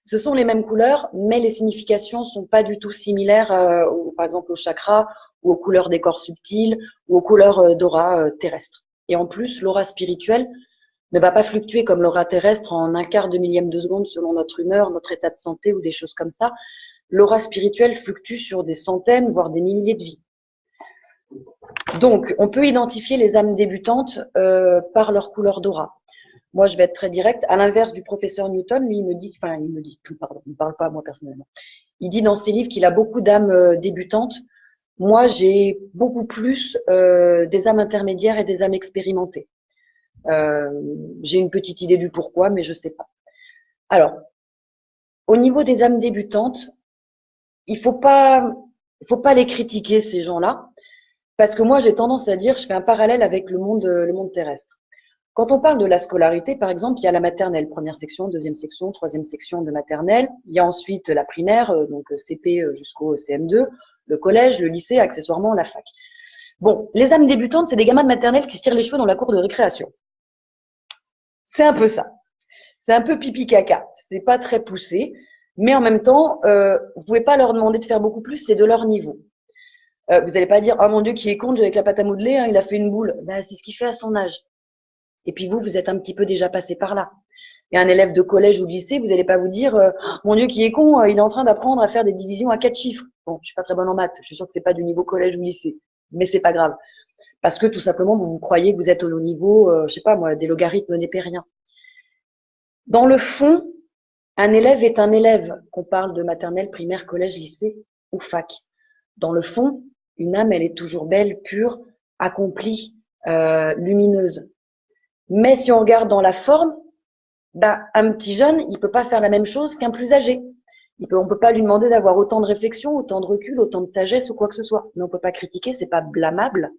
ce sont les mêmes couleurs, mais les significations sont pas du tout similaires, par exemple au chakra ou aux couleurs des corps subtils ou aux couleurs d'aura terrestre. Et en plus, l'aura spirituelle ne va pas fluctuer comme l'aura terrestre en un quart de millième de seconde selon notre humeur, notre état de santé ou des choses comme ça. L'aura spirituelle fluctue sur des centaines, voire des milliers de vies. Donc, on peut identifier les âmes débutantes par leur couleur d'aura. Moi, je vais être très directe. À l'inverse du professeur Newton, lui, il me dit, pardon, il ne parle pas à moi personnellement. Il dit dans ses livres qu'il a beaucoup d'âmes débutantes. Moi, j'ai beaucoup plus des âmes intermédiaires et des âmes expérimentées. J'ai une petite idée du pourquoi, mais je sais pas. Alors, au niveau des âmes débutantes, il faut pas les critiquer, ces gens-là, parce que moi, j'ai tendance à dire, je fais un parallèle avec le monde terrestre. Quand on parle de la scolarité, par exemple, il y a la maternelle, première section, deuxième section, troisième section de maternelle. Il y a ensuite la primaire, donc CP jusqu'au CM2, le collège, le lycée, accessoirement la fac. Bon, les âmes débutantes, c'est des gamins de maternelle qui se tirent les cheveux dans la cour de récréation. C'est un peu ça. C'est un peu pipi caca. C'est pas très poussé, mais en même temps, vous pouvez pas leur demander de faire beaucoup plus, c'est de leur niveau. Vous n'allez pas dire, oh mon Dieu, qui est con, avec la pâte à modeler, il a fait une boule. Ben, c'est ce qu'il fait à son âge. Et puis vous êtes un petit peu déjà passé par là. Et un élève de collège ou de lycée, vous n'allez pas vous dire, mon Dieu, qui est con, il est en train d'apprendre à faire des divisions à 4 chiffres. Bon, je suis pas très bonne en maths, je suis sûre que c'est pas du niveau collège ou lycée, mais c'est pas grave. Parce que tout simplement, vous croyez que vous êtes au niveau, je sais pas moi, des logarithmes népériens. Dans le fond, un élève est un élève, qu'on parle de maternelle, primaire, collège, lycée ou fac. Dans le fond, une âme, elle est toujours belle, pure, accomplie, lumineuse. Mais si on regarde dans la forme, un petit jeune, il peut pas faire la même chose qu'un plus âgé. On peut pas lui demander d'avoir autant de réflexion, autant de recul, autant de sagesse ou quoi que ce soit. Mais on peut pas critiquer, c'est pas blâmable,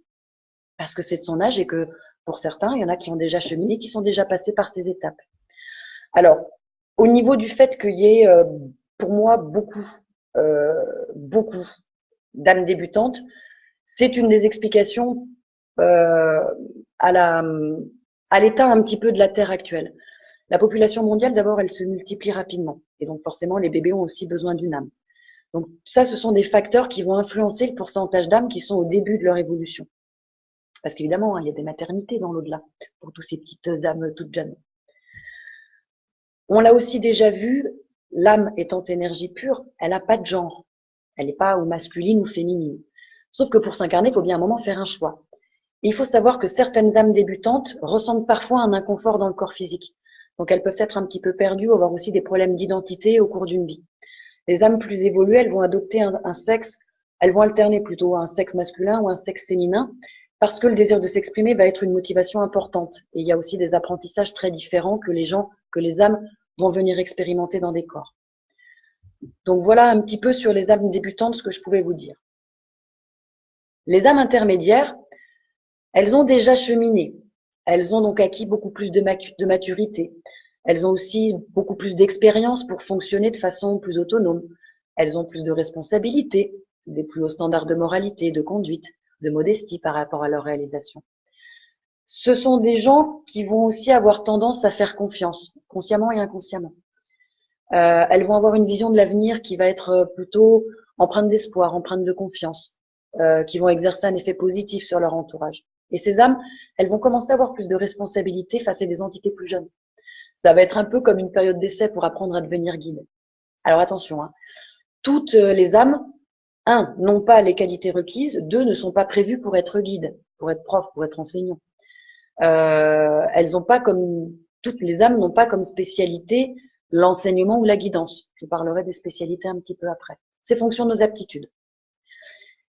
parce que c'est de son âge et que pour certains, il y en a qui ont déjà cheminé, qui sont déjà passés par ces étapes. Alors, au niveau du fait qu'il y ait, pour moi, beaucoup d'âmes débutantes, c'est une des explications à l'état un petit peu de la Terre actuelle. La population mondiale, d'abord, elle se multiplie rapidement. Et donc, forcément, les bébés ont aussi besoin d'une âme. Donc, ça, ce sont des facteurs qui vont influencer le pourcentage d'âmes qui sont au début de leur évolution. Parce qu'évidemment, il y a des maternités dans l'au-delà pour tous ces petites âmes toutes jeunes. On l'a aussi déjà vu, l'âme étant énergie pure, elle n'a pas de genre. Elle n'est pas ou masculine ou féminine. Sauf que pour s'incarner, il faut bien un moment faire un choix. Et il faut savoir que certaines âmes débutantes ressentent parfois un inconfort dans le corps physique. Donc elles peuvent être un petit peu perdues ou avoir aussi des problèmes d'identité au cours d'une vie. Les âmes plus évoluées, elles vont adopter un sexe, elles vont alterner plutôt un sexe masculin ou un sexe féminin, parce que le désir de s'exprimer va être une motivation importante. Et il y a aussi des apprentissages très différents que les âmes vont venir expérimenter dans des corps. Donc voilà un petit peu sur les âmes débutantes ce que je pouvais vous dire. Les âmes intermédiaires, elles ont déjà cheminé. Elles ont donc acquis beaucoup plus de maturité. Elles ont aussi beaucoup plus d'expérience pour fonctionner de façon plus autonome. Elles ont plus de responsabilités, des plus hauts standards de moralité, de conduite, de modestie par rapport à leur réalisation. Ce sont des gens qui vont aussi avoir tendance à faire confiance, consciemment et inconsciemment. Elles vont avoir une vision de l'avenir qui va être plutôt empreinte d'espoir, empreinte de confiance, qui vont exercer un effet positif sur leur entourage. Et ces âmes, elles vont commencer à avoir plus de responsabilités face à des entités plus jeunes. Ça va être un peu comme une période d'essai pour apprendre à devenir guide. Alors attention, hein, toutes les âmes, un, n'ont pas les qualités requises, deux, ne sont pas prévues pour être guides, pour être prof, pour être enseignant. Elles ont pas comme toutes les âmes n'ont pas comme spécialité l'enseignement ou la guidance. Je parlerai des spécialités un petit peu après. C'est fonction de nos aptitudes.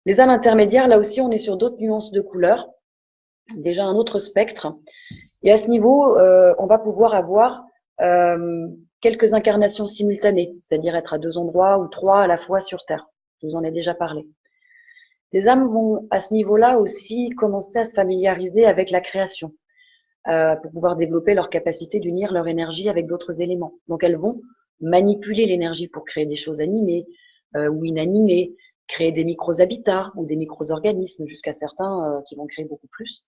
Les âmes intermédiaires, là aussi, on est sur d'autres nuances de couleurs, déjà un autre spectre. Et à ce niveau, on va pouvoir avoir quelques incarnations simultanées, c'est-à-dire être à deux endroits ou trois à la fois sur Terre. Je vous en ai déjà parlé. Les âmes vont à ce niveau-là aussi commencer à se familiariser avec la création pour pouvoir développer leur capacité d'unir leur énergie avec d'autres éléments. Donc elles vont manipuler l'énergie pour créer des choses animées ou inanimées, créer des micro-habitats ou des micro-organismes jusqu'à certains qui vont créer beaucoup plus.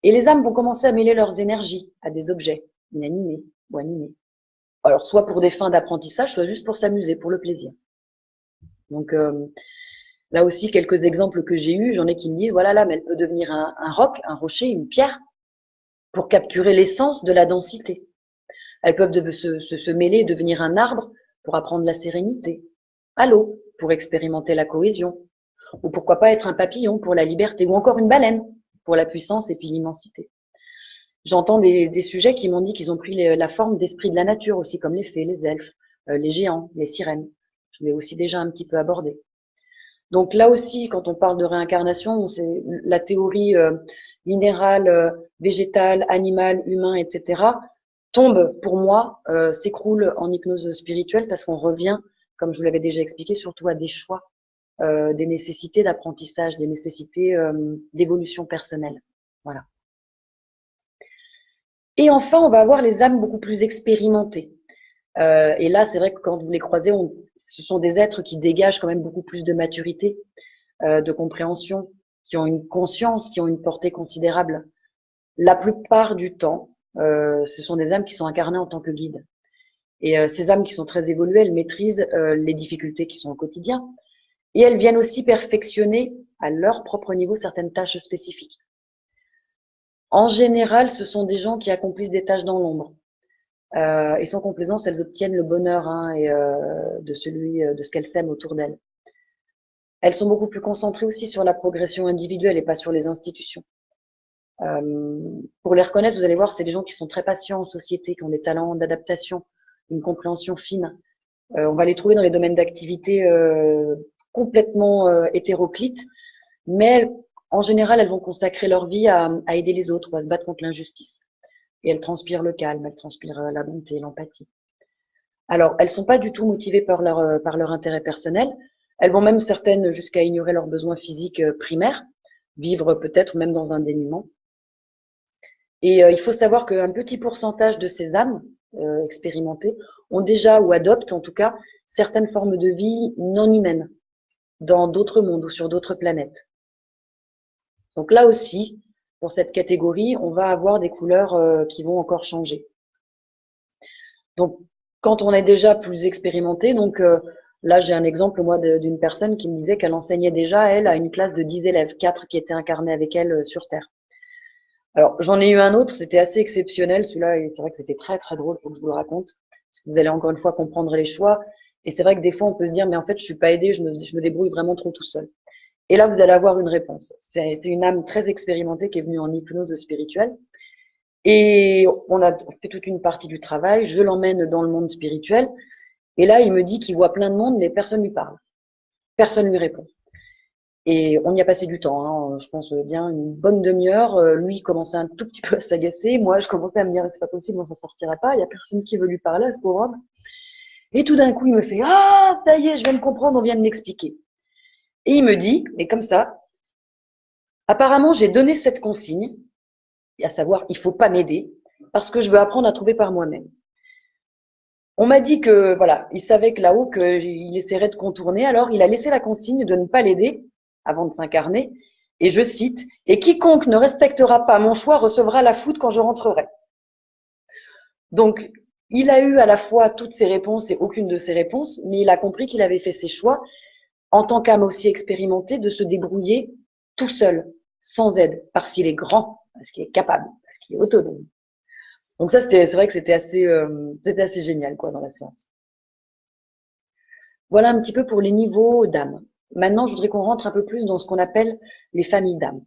Et les âmes vont commencer à mêler leurs énergies à des objets inanimés ou animés. Alors soit pour des fins d'apprentissage, soit juste pour s'amuser, pour le plaisir. Donc là aussi, quelques exemples que j'ai eus, j'en ai qui me disent, voilà, l'âme, elle peut devenir un roc, un rocher, une pierre, pour capturer l'essence de la densité. Elles peuvent se mêler et devenir un arbre pour apprendre la sérénité, à l'eau, pour expérimenter la cohésion, ou pourquoi pas être un papillon pour la liberté, ou encore une baleine pour la puissance et puis l'immensité. J'entends des sujets qui m'ont dit qu'ils ont pris la forme d'esprit de la nature aussi, comme les fées, les elfes, les géants, les sirènes. Je l'ai aussi déjà un petit peu abordé. Donc là aussi, quand on parle de réincarnation, c'est la théorie minérale, végétale, animale, humain, etc. tombe pour moi, s'écroule en hypnose spirituelle parce qu'on revient, comme je vous l'avais déjà expliqué, surtout à des choix, des nécessités d'apprentissage, des nécessités d'évolution personnelle. Voilà. Et enfin, on va avoir les âmes beaucoup plus expérimentées. Et là, c'est vrai que quand vous les croisez, ce sont des êtres qui dégagent quand même beaucoup plus de maturité, de compréhension, qui ont une conscience, qui ont une portée considérable. La plupart du temps, ce sont des âmes qui sont incarnées en tant que guides. Et ces âmes qui sont très évoluées, elles maîtrisent les difficultés qui sont au quotidien. Et elles viennent aussi perfectionner à leur propre niveau certaines tâches spécifiques. En général, ce sont des gens qui accomplissent des tâches dans l'ombre. Et sans complaisance, elles obtiennent le bonheur de ce qu'elles sèment autour d'elles. Elles sont beaucoup plus concentrées aussi sur la progression individuelle et pas sur les institutions. Pour les reconnaître, vous allez voir, c'est des gens qui sont très patients en société, qui ont des talents d'adaptation, une compréhension fine. On va les trouver dans les domaines d'activité complètement hétéroclites, mais en général, elles vont consacrer leur vie à aider les autres ou à se battre contre l'injustice. Et elles transpirent le calme, elles transpirent la bonté, l'empathie. Alors, elles sont pas du tout motivées par leur intérêt personnel. Elles vont même certaines jusqu'à ignorer leurs besoins physiques primaires, vivre peut-être même dans un dénuement. Et il faut savoir qu'un petit pourcentage de ces âmes expérimentées ont déjà ou adoptent en tout cas certaines formes de vie non humaines dans d'autres mondes ou sur d'autres planètes. Donc là aussi, pour cette catégorie, on va avoir des couleurs qui vont encore changer. Donc, quand on est déjà plus expérimenté, donc là j'ai un exemple moi d'une personne qui me disait qu'elle enseignait déjà elle à une classe de 10 élèves, 4 qui étaient incarnés avec elle sur Terre. Alors j'en ai eu un autre, c'était assez exceptionnel celui-là et c'est vrai que c'était très très drôle, faut que je vous le raconte parce que vous allez encore une fois comprendre les choix et c'est vrai que des fois on peut se dire mais en fait je suis pas aidée, je me débrouille vraiment trop tout seul. Et là vous allez avoir une réponse. C'est une âme très expérimentée qui est venue en hypnose spirituelle. Et on a fait toute une partie du travail. Je l'emmène dans le monde spirituel. Et là, il me dit qu'il voit plein de monde, mais personne lui parle. Personne lui répond. Et on y a passé du temps, hein, je pense bien une bonne demi-heure. Lui il commençait un tout petit peu à s'agacer. Moi, je commençais à me dire, c'est pas possible, on s'en sortira pas. Il y a personne qui veut lui parler à ce pauvre homme. Et tout d'un coup, il me fait, ah, ça y est, je viens de comprendre, on vient de m'expliquer. Et il me dit, mais comme ça, apparemment, j'ai donné cette consigne, à savoir, il faut pas m'aider, parce que je veux apprendre à trouver par moi-même. On m'a dit que voilà, il savait que là-haut qu'il essaierait de contourner, alors il a laissé la consigne de ne pas l'aider avant de s'incarner. Et je cite, et quiconque ne respectera pas mon choix recevra la foudre quand je rentrerai. Donc, il a eu à la fois toutes ses réponses et aucune de ses réponses, mais il a compris qu'il avait fait ses choix en tant qu'âme aussi expérimentée de se débrouiller tout seul, sans aide, parce qu'il est grand, parce qu'il est capable, parce qu'il est autonome. Donc ça, c'est vrai que c'était assez génial, quoi, dans la séance. Voilà un petit peu pour les niveaux d'âme. Maintenant, je voudrais qu'on rentre un peu plus dans ce qu'on appelle les familles d'âmes.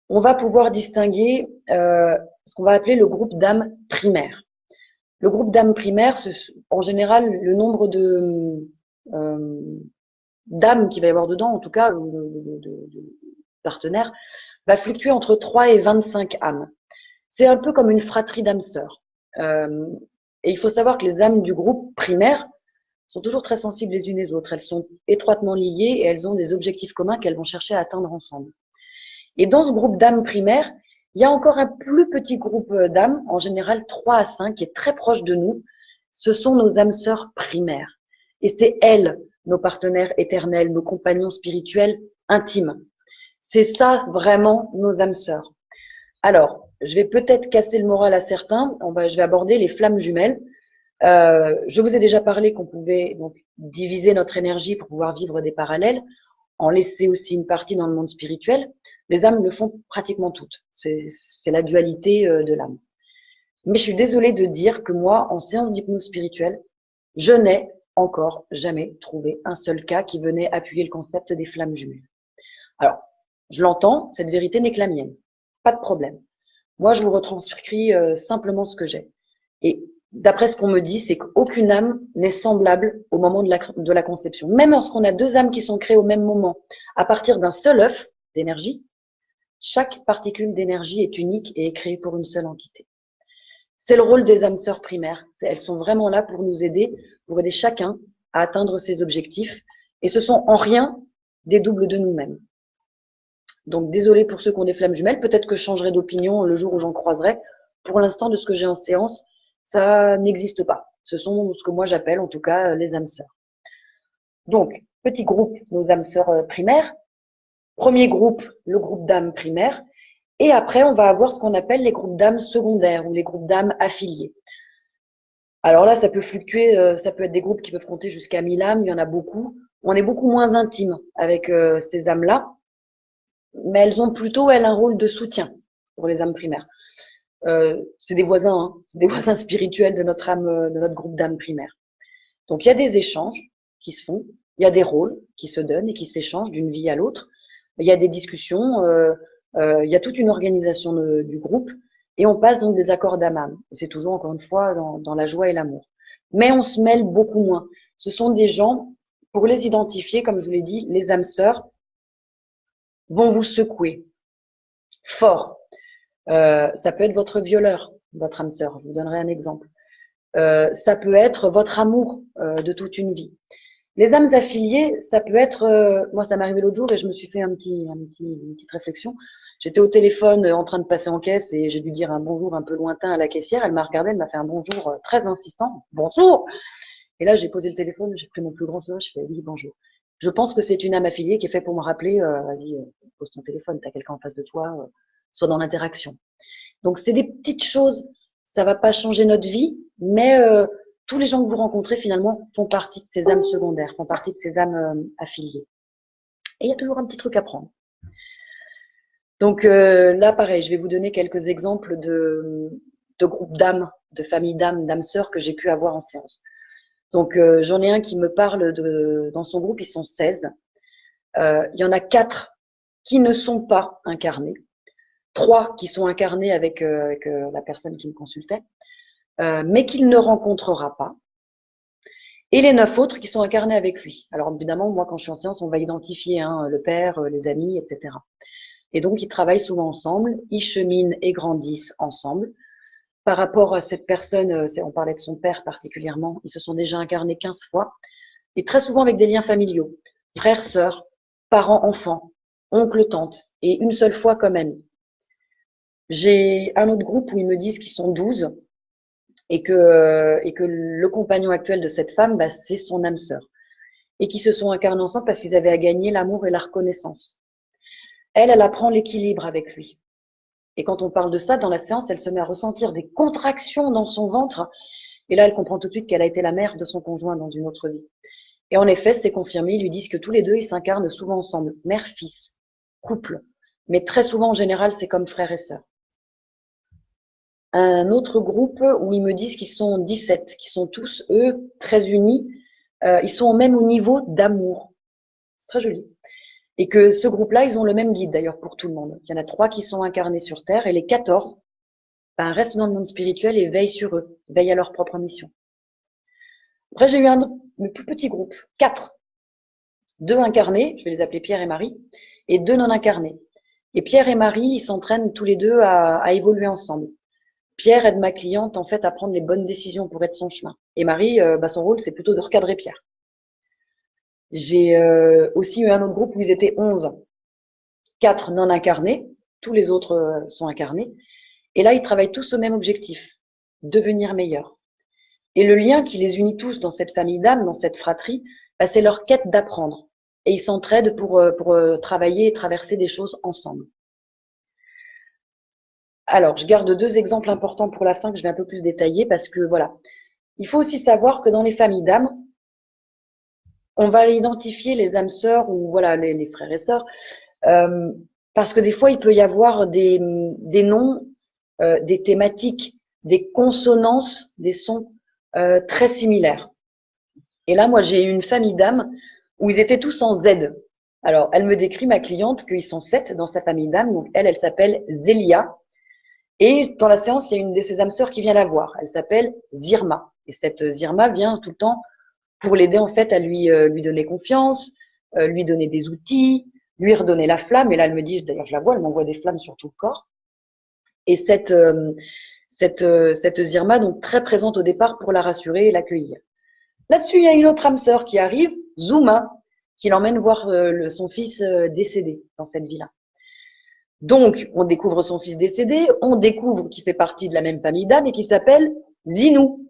On va pouvoir distinguer ce qu'on va appeler le groupe d'âmes primaires. Le groupe d'âmes primaires, en général, le nombre euh, d'âmes qu'il va y avoir dedans, en tout cas, de partenaires, va fluctuer entre 3 et 25 âmes. C'est un peu comme une fratrie d'âmes sœurs. Et il faut savoir que les âmes du groupe primaire sont toujours très sensibles les unes les autres. Elles sont étroitement liées et elles ont des objectifs communs qu'elles vont chercher à atteindre ensemble. Et dans ce groupe d'âmes primaires, il y a encore un plus petit groupe d'âmes, en général 3 à 5, qui est très proche de nous. Ce sont nos âmes sœurs primaires. Et c'est elles, nos partenaires éternels, nos compagnons spirituels intimes. C'est ça vraiment nos âmes sœurs. Alors, je vais peut-être casser le moral à certains. Je vais aborder les flammes jumelles. Je vous ai déjà parlé qu'on pouvait donc diviser notre énergie pour pouvoir vivre des parallèles, en laisser aussi une partie dans le monde spirituel. Les âmes le font pratiquement toutes. C'est la dualité de l'âme. Mais je suis désolée de dire que moi, en séance d'hypnose spirituelle, je n'ai encore jamais trouvé un seul cas qui venait appuyer le concept des flammes jumelles. Alors, je l'entends, cette vérité n'est que la mienne. Pas de problème. Moi, je vous retranscris simplement ce que j'ai. Et d'après ce qu'on me dit, c'est qu'aucune âme n'est semblable au moment de la conception. Même lorsqu'on a deux âmes qui sont créées au même moment, à partir d'un seul œuf d'énergie, chaque particule d'énergie est unique et est créée pour une seule entité. C'est le rôle des âmes sœurs primaires. Elles sont vraiment là pour nous aider, pour aider chacun à atteindre ses objectifs. Et ce sont en rien des doubles de nous-mêmes. Donc, désolé pour ceux qui ont des flammes jumelles. Peut-être que je changerai d'opinion le jour où j'en croiserai. Pour l'instant, de ce que j'ai en séance, ça n'existe pas. Ce sont ce que moi j'appelle, en tout cas, les âmes sœurs. Donc, petit groupe, nos âmes sœurs primaires. Premier groupe, le groupe d'âmes primaires. Et après, on va avoir ce qu'on appelle les groupes d'âmes secondaires ou les groupes d'âmes affiliés. Alors là, ça peut fluctuer, ça peut être des groupes qui peuvent compter jusqu'à 1000 âmes, il y en a beaucoup. On est beaucoup moins intime avec ces âmes-là, mais elles ont plutôt, elles, un rôle de soutien pour les âmes primaires. C'est des voisins, hein, c'est des voisins spirituels de notre âme, de notre groupe d'âmes primaires. Donc il y a des échanges qui se font, il y a des rôles qui se donnent et qui s'échangent d'une vie à l'autre. Il y a des discussions, il y a toute une organisation du groupe et on passe donc des accords d'âme. C'est toujours encore une fois dans la joie et l'amour. Mais on se mêle beaucoup moins. Ce sont des gens, pour les identifier, comme je vous l'ai dit, les âmes sœurs vont vous secouer fort. Ça peut être votre violeur, votre âme sœur. Je vous donnerai un exemple. Ça peut être votre amour de toute une vie. Les âmes affiliées, ça peut être, moi ça m'est arrivé l'autre jour et je me suis fait une petite réflexion. J'étais au téléphone en train de passer en caisse et j'ai dû dire un bonjour un peu lointain à la caissière. Elle m'a regardé, elle m'a fait un bonjour très insistant. Bonjour. Et là j'ai posé le téléphone, j'ai pris mon plus grand sourire, je fais oui bonjour. Je pense que c'est une âme affiliée qui est faite pour me rappeler, vas-y, pose ton téléphone, t'as quelqu'un en face de toi, sois dans l'interaction. Donc c'est des petites choses, ça va pas changer notre vie, mais tous les gens que vous rencontrez finalement font partie de ces âmes secondaires, font partie de ces âmes affiliées. Et il y a toujours un petit truc à prendre. Donc là, pareil, je vais vous donner quelques exemples de groupes d'âmes, de familles d'âmes sœurs que j'ai pu avoir en séance. Donc j'en ai un qui me parle dans son groupe, ils sont 16. Il y en a 4 qui ne sont pas incarnés, 3 qui sont incarnés avec la personne qui me consultait, mais qu'il ne rencontrera pas, et les 9 autres qui sont incarnés avec lui. Alors évidemment, moi quand je suis en séance, on va identifier le père, les amis, etc. Et donc ils travaillent souvent ensemble, ils cheminent et grandissent ensemble. Par rapport à cette personne, on parlait de son père particulièrement, ils se sont déjà incarnés 15 fois, et très souvent avec des liens familiaux, frères, sœurs, parents, enfants, oncles, tantes, et une seule fois comme amis. J'ai un autre groupe où ils me disent qu'ils sont 12, et que le compagnon actuel de cette femme, c'est son âme sœur, et qui se sont incarnés ensemble parce qu'ils avaient à gagner l'amour et la reconnaissance. Elle apprend l'équilibre avec lui. Et quand on parle de ça dans la séance, elle se met à ressentir des contractions dans son ventre. Et là, elle comprend tout de suite qu'elle a été la mère de son conjoint dans une autre vie. Et en effet, c'est confirmé. Ils lui disent que tous les deux, ils s'incarnent souvent ensemble. Mère-fils, couple. Mais très souvent, en général, c'est comme frère et sœur. Un autre groupe où ils me disent qu'ils sont 17, qui sont tous, eux, très unis. Ils sont au même niveau d'amour. C'est très joli. Et que ce groupe-là, ils ont le même guide d'ailleurs pour tout le monde. Il y en a 3 qui sont incarnés sur Terre et les 14 restent dans le monde spirituel et veillent sur eux, veillent à leur propre mission. Après, j'ai eu un autre, plus petit groupe, 4. 2 incarnés, je vais les appeler Pierre et Marie, et 2 non incarnés. Et Pierre et Marie, ils s'entraînent tous les deux à évoluer ensemble. Pierre aide ma cliente en fait à prendre les bonnes décisions pour être son chemin. Et Marie, son rôle, c'est plutôt de recadrer Pierre. J'ai aussi eu un autre groupe où ils étaient 11. 4 non incarnés, tous les autres sont incarnés. Et là, ils travaillent tous au même objectif, devenir meilleurs. Et le lien qui les unit tous dans cette famille d'âmes, dans cette fratrie, c'est leur quête d'apprendre. Et ils s'entraident pour travailler et traverser des choses ensemble. Alors, je garde 2 exemples importants pour la fin que je vais un peu plus détailler parce que voilà, il faut aussi savoir que dans les familles d'âmes, on va identifier les âmes sœurs ou voilà les frères et sœurs parce que des fois il peut y avoir des noms, des thématiques, des consonances, des sons très similaires. Et là, moi, j'ai eu une famille d'âmes où ils étaient tous en Z. Alors, elle me décrit, ma cliente, qu'ils sont 7 dans sa famille d'âmes. Donc, elle s'appelle Zélia. Et dans la séance, il y a une de ses âmes sœurs qui vient la voir. Elle s'appelle Zirma. Et cette Zirma vient tout le temps pour l'aider, en fait, à lui donner confiance, lui donner des outils, lui redonner la flamme. Et là, elle me dit, d'ailleurs, je la vois, elle m'envoie des flammes sur tout le corps. Et cette Zirma, donc très présente au départ pour la rassurer et l'accueillir. Là-dessus, il y a une autre âme sœur qui arrive, Zuma, qui l'emmène voir son fils décédé dans cette vie-là. Donc, on découvre son fils décédé, on découvre qu'il fait partie de la même famille d'âmes et qui s'appelle Zinou.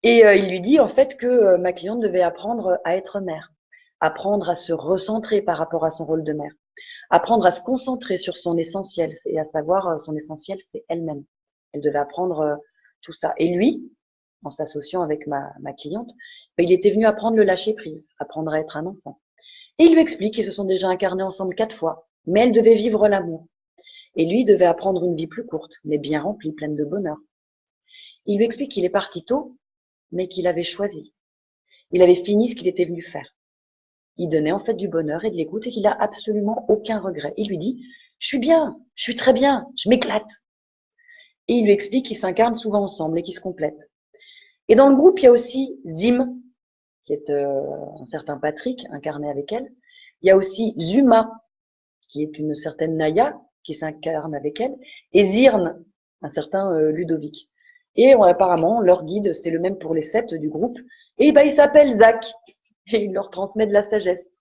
Et il lui dit en fait que ma cliente devait apprendre à être mère, apprendre à se recentrer par rapport à son rôle de mère, apprendre à se concentrer sur son essentiel, et à savoir son essentiel, c'est elle-même. Elle devait apprendre tout ça. Et lui, en s'associant avec ma cliente, il était venu apprendre le lâcher prise, apprendre à être un enfant. Et il lui explique qu'ils se sont déjà incarnés ensemble 4 fois, mais elle devait vivre l'amour. Et lui devait apprendre une vie plus courte, mais bien remplie, pleine de bonheur. Il lui explique qu'il est parti tôt, mais qu'il avait choisi. Il avait fini ce qu'il était venu faire. Il donnait en fait du bonheur et de l'écoute et qu'il a absolument aucun regret. Il lui dit, je suis bien, je suis très bien, je m'éclate. Et il lui explique qu'ils s'incarnent souvent ensemble et qu'ils se complètent. Et dans le groupe, il y a aussi Zim, qui est un certain Patrick, incarné avec elle. Il y a aussi Zuma, qui est une certaine Naya, qui s'incarne avec elle. Et Zirn, un certain Ludovic. Et apparemment, leur guide, c'est le même pour les 7 du groupe. Et il s'appelle Zach. Et il leur transmet de la sagesse.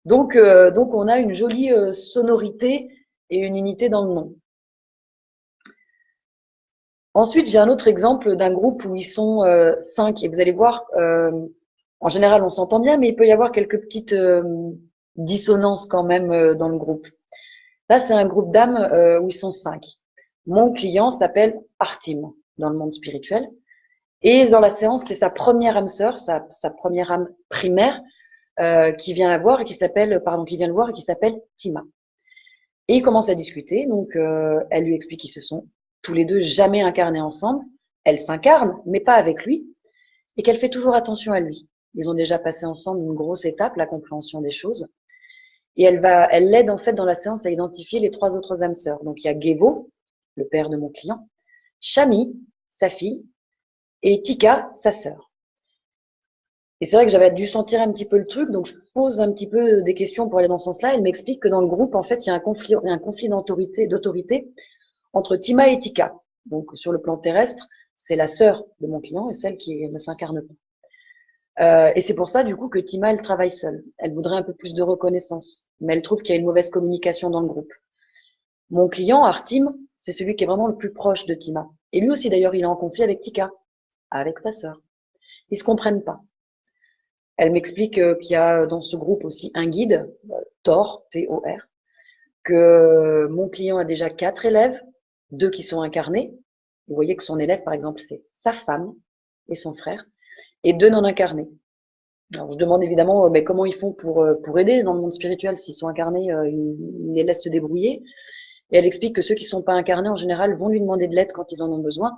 Donc on a une jolie sonorité et une unité dans le nom. Ensuite, j'ai un autre exemple d'un groupe où ils sont 5. Et vous allez voir, en général, on s'entend bien, mais il peut y avoir quelques petites dissonances quand même dans le groupe. Là, c'est un groupe d'âmes où ils sont 5. Mon client s'appelle Artim dans le monde spirituel. Et dans la séance, c'est sa première âme sœur, sa première âme primaire, qui vient la voir et qui vient le voir et qui s'appelle Tima. Et ils commencent à discuter, donc elle lui explique qu'ils se sont tous les deux jamais incarnés ensemble. Elle s'incarne, mais pas avec lui, et qu'elle fait toujours attention à lui. Ils ont déjà passé ensemble une grosse étape, la compréhension des choses. Et elle l'aide en fait dans la séance à identifier les 3 autres âmes sœurs. Donc il y a Gevo, le père de mon client, Shami, sa fille, et Tika, sa sœur. Et c'est vrai que j'avais dû sentir un petit peu le truc, donc je pose un petit peu des questions pour aller dans ce sens-là. Elle m'explique que dans le groupe, en fait, il y a un conflit d'autorité entre Tima et Tika. Donc sur le plan terrestre, c'est la sœur de mon client et celle qui ne s'incarne pas. Et c'est pour ça, du coup, que Tima, elle travaille seule. Elle voudrait un peu plus de reconnaissance, mais elle trouve qu'il y a une mauvaise communication dans le groupe. Mon client, Artim, c'est celui qui est vraiment le plus proche de Tima. Et lui aussi, d'ailleurs, il est en conflit avec Tika, avec sa sœur. Ils se comprennent pas. Elle m'explique qu'il y a dans ce groupe aussi un guide, Thor, T-O-R, que mon client a déjà 4 élèves, 2 qui sont incarnés. Vous voyez que son élève, par exemple, c'est sa femme et son frère, et 2 non incarnés. Alors, je demande évidemment mais comment ils font pour aider dans le monde spirituel. S'ils sont incarnés, ils les laissent se débrouiller. Et elle explique que ceux qui ne sont pas incarnés, en général, vont lui demander de l'aide quand ils en ont besoin.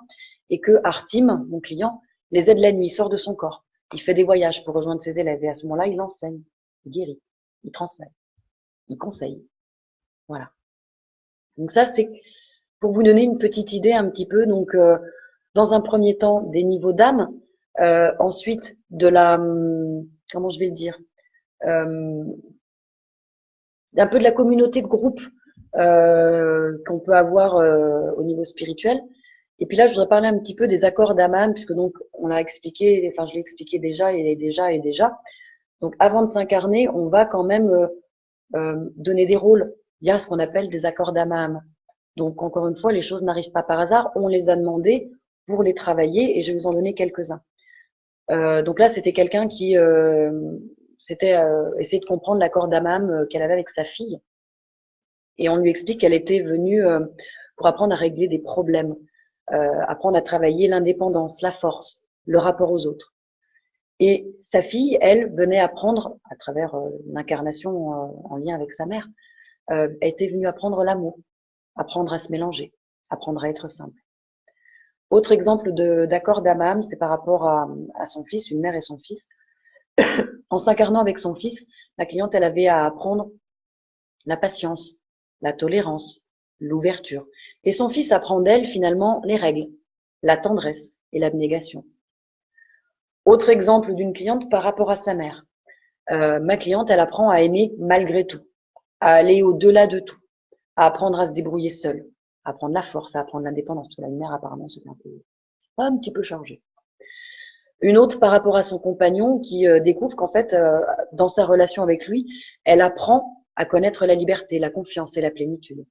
Et que Artim, mon client, les aide la nuit, il sort de son corps. Il fait des voyages pour rejoindre ses élèves. Et à ce moment-là, il enseigne, il guérit, il transmet, il conseille. Voilà. Donc ça, c'est pour vous donner une petite idée un petit peu. Donc, dans un premier temps, des niveaux d'âme. Ensuite, de la, comment je vais le dire, euh, un peu de la communauté de groupe qu'on peut avoir au niveau spirituel. Et puis là, je voudrais parler un petit peu des accords d'Aman, puisque donc on l'a expliqué, enfin je l'ai expliqué déjà et déjà. Donc avant de s'incarner, on va quand même donner des rôles. Il y a ce qu'on appelle des accords d'Aman. Donc encore une fois, les choses n'arrivent pas par hasard. On les a demandés pour les travailler et je vais vous en donner quelques-uns. Donc là, c'était quelqu'un qui s'était essayé de comprendre l'accord d'Amam qu'elle avait avec sa fille. Et on lui explique qu'elle était venue pour apprendre à régler des problèmes, apprendre à travailler l'indépendance, la force, le rapport aux autres. Et sa fille, elle, venait apprendre, à travers l'incarnation en lien avec sa mère, était venue apprendre l'amour, apprendre à se mélanger, apprendre à être simple. Autre exemple d'accord d'Amam, c'est par rapport à son fils, une mère et son fils. En s'incarnant avec son fils, la cliente, elle avait à apprendre la patience, la tolérance, l'ouverture. Et son fils apprend d'elle finalement les règles, la tendresse et l'abnégation. Autre exemple d'une cliente par rapport à sa mère. Ma cliente, elle apprend à aimer malgré tout, à aller au-delà de tout, à apprendre à se débrouiller seule, à apprendre la force, à apprendre l'indépendance. La mère, apparemment, c'était un petit peu chargé. Une autre par rapport à son compagnon qui découvre qu'en fait, dans sa relation avec lui, elle apprend à connaître la liberté, la confiance et la plénitude.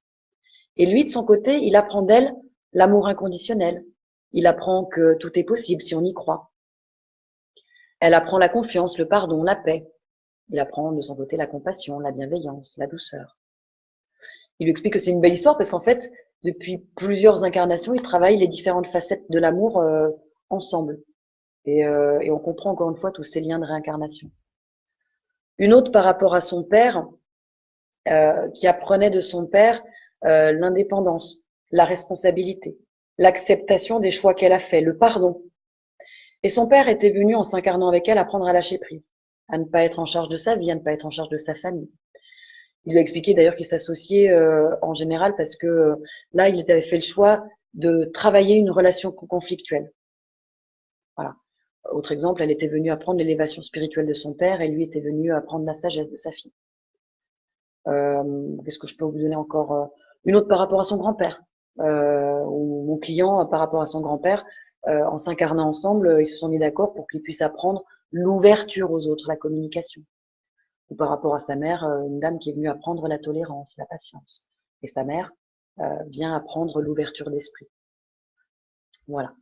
Et lui, de son côté, il apprend d'elle l'amour inconditionnel. Il apprend que tout est possible si on y croit. Elle apprend la confiance, le pardon, la paix. Il apprend de son côté la compassion, la bienveillance, la douceur. Il lui explique que c'est une belle histoire parce qu'en fait, depuis plusieurs incarnations, ils travaillent les différentes facettes de l'amour ensemble. Et on comprend encore une fois tous ces liens de réincarnation. Une autre par rapport à son père, qui apprenait de son père l'indépendance, la responsabilité, l'acceptation des choix qu'elle a faits, le pardon. Et son père était venu, en s'incarnant avec elle, apprendre à lâcher prise, à ne pas être en charge de sa vie, à ne pas être en charge de sa famille. Il lui a expliqué d'ailleurs qu'il s'associait en général parce que là, il avait fait le choix de travailler une relation conflictuelle. Voilà. Autre exemple, elle était venue apprendre l'élévation spirituelle de son père et lui était venu apprendre la sagesse de sa fille. Qu'est-ce que je peux vous donner encore une autre par rapport à son grand-père. Mon client, par rapport à son grand-père, en s'incarnant ensemble, ils se sont mis d'accord pour qu'il puisse apprendre l'ouverture aux autres, la communication. Ou par rapport à sa mère, une dame qui est venue apprendre la tolérance, la patience. Et sa mère vient apprendre l'ouverture d'esprit. Voilà.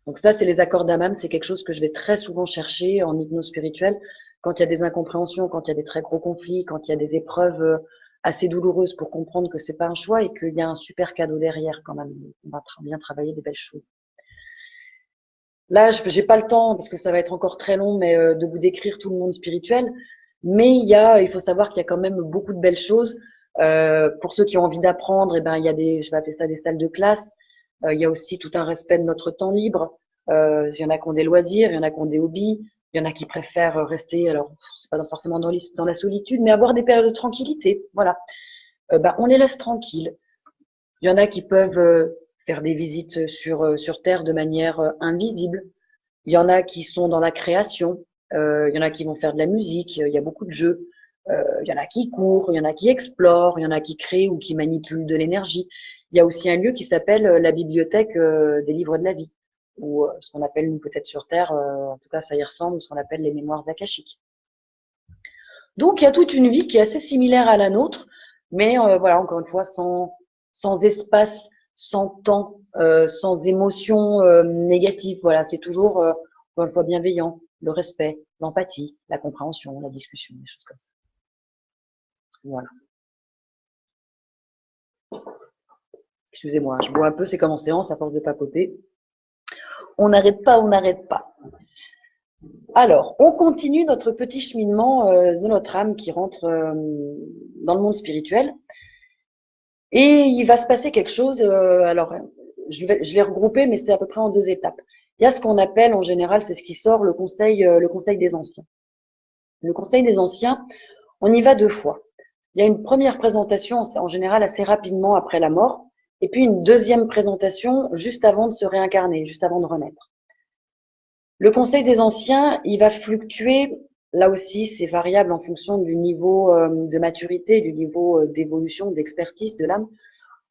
Donc ça, c'est les accords d'Amam, c'est quelque chose que je vais très souvent chercher en hypnose spirituelle quand il y a des incompréhensions, quand il y a des très gros conflits, quand il y a des épreuves assez douloureuses pour comprendre que c'est pas un choix et qu'il y a un super cadeau derrière quand même. On va bien travailler des belles choses. Là, j'ai pas le temps parce que ça va être encore très long, mais de vous décrire tout le monde spirituel. Mais il faut savoir qu'il y a quand même beaucoup de belles choses. Pour ceux qui ont envie d'apprendre, eh ben, il y a je vais appeler ça des salles de classe. Il y a aussi tout un respect de notre temps libre. Il y en a qui ont des loisirs, il y en a qui ont des hobbies, il y en a qui préfèrent rester, alors c'est pas forcément dans la solitude, mais avoir des périodes de tranquillité. Voilà. Ben, on les laisse tranquilles. Il y en a qui peuvent faire des visites sur Terre de manière invisible. Il y en a qui sont dans la création. Il y en a qui vont faire de la musique. Il y a beaucoup de jeux. Il y en a qui courent, il y en a qui explorent, il y en a qui créent ou qui manipulent de l'énergie. Il y a aussi un lieu qui s'appelle la bibliothèque des livres de la vie, ou ce qu'on appelle nous peut-être sur Terre, en tout cas ça y ressemble, ce qu'on appelle les mémoires akashiques. Donc il y a toute une vie qui est assez similaire à la nôtre, mais voilà, encore une fois, sans espace, sans temps, sans émotion négative. Voilà, c'est toujours, encore une fois, bienveillant, le respect, l'empathie, la compréhension, la discussion, des choses comme ça. Voilà. Excusez-moi, je bois un peu, c'est comme en séance, à force de papoter. On n'arrête pas, on n'arrête pas. Alors, on continue notre petit cheminement de notre âme qui rentre dans le monde spirituel. Et il va se passer quelque chose, alors je vais regrouper, mais c'est à peu près en deux étapes. Il y a ce qu'on appelle, en général, c'est ce qui sort, le conseil des anciens. Le conseil des anciens, on y va deux fois. Il y a une première présentation, en général, assez rapidement après la mort, et puis une deuxième présentation juste avant de se réincarner, juste avant de renaître. Le conseil des anciens, il va fluctuer, là aussi, c'est variable en fonction du niveau de maturité, du niveau d'évolution, d'expertise de l'âme.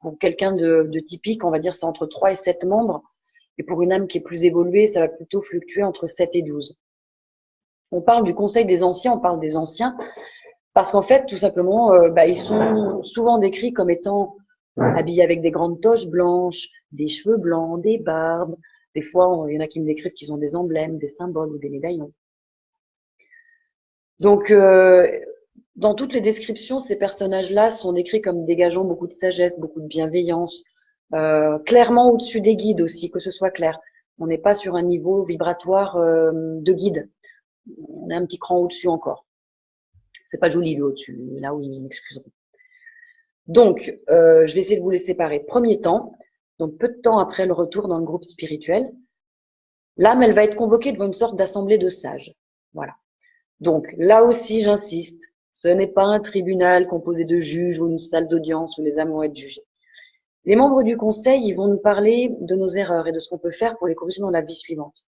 Pour quelqu'un de typique, on va dire c'est entre 3 et 7 membres. Et pour une âme qui est plus évoluée, ça va plutôt fluctuer entre 7 et 12. On parle du conseil des anciens, on parle des anciens, parce qu'en fait, tout simplement, ils sont souvent décrits comme étant habillés avec des grandes toches blanches, des cheveux blancs, des barbes. Des fois, il y en a qui me décrivent qu'ils ont des emblèmes, des symboles ou des médaillons. Donc, dans toutes les descriptions, ces personnages-là sont décrits comme dégageant beaucoup de sagesse, beaucoup de bienveillance, clairement au-dessus des guides aussi, que ce soit clair. On n'est pas sur un niveau vibratoire de guide. On est un petit cran au-dessus encore. C'est pas joli le au-dessus, là oui, ils m'excuseront. Donc, je vais essayer de vous les séparer. Premier temps, donc peu de temps après le retour dans le groupe spirituel, l'âme, elle va être convoquée devant une sorte d'assemblée de sages. Voilà. Donc, là aussi, j'insiste, ce n'est pas un tribunal composé de juges ou une salle d'audience où les âmes vont être jugées. Les membres du conseil, ils vont nous parler de nos erreurs et de ce qu'on peut faire pour les corriger dans la vie suivante.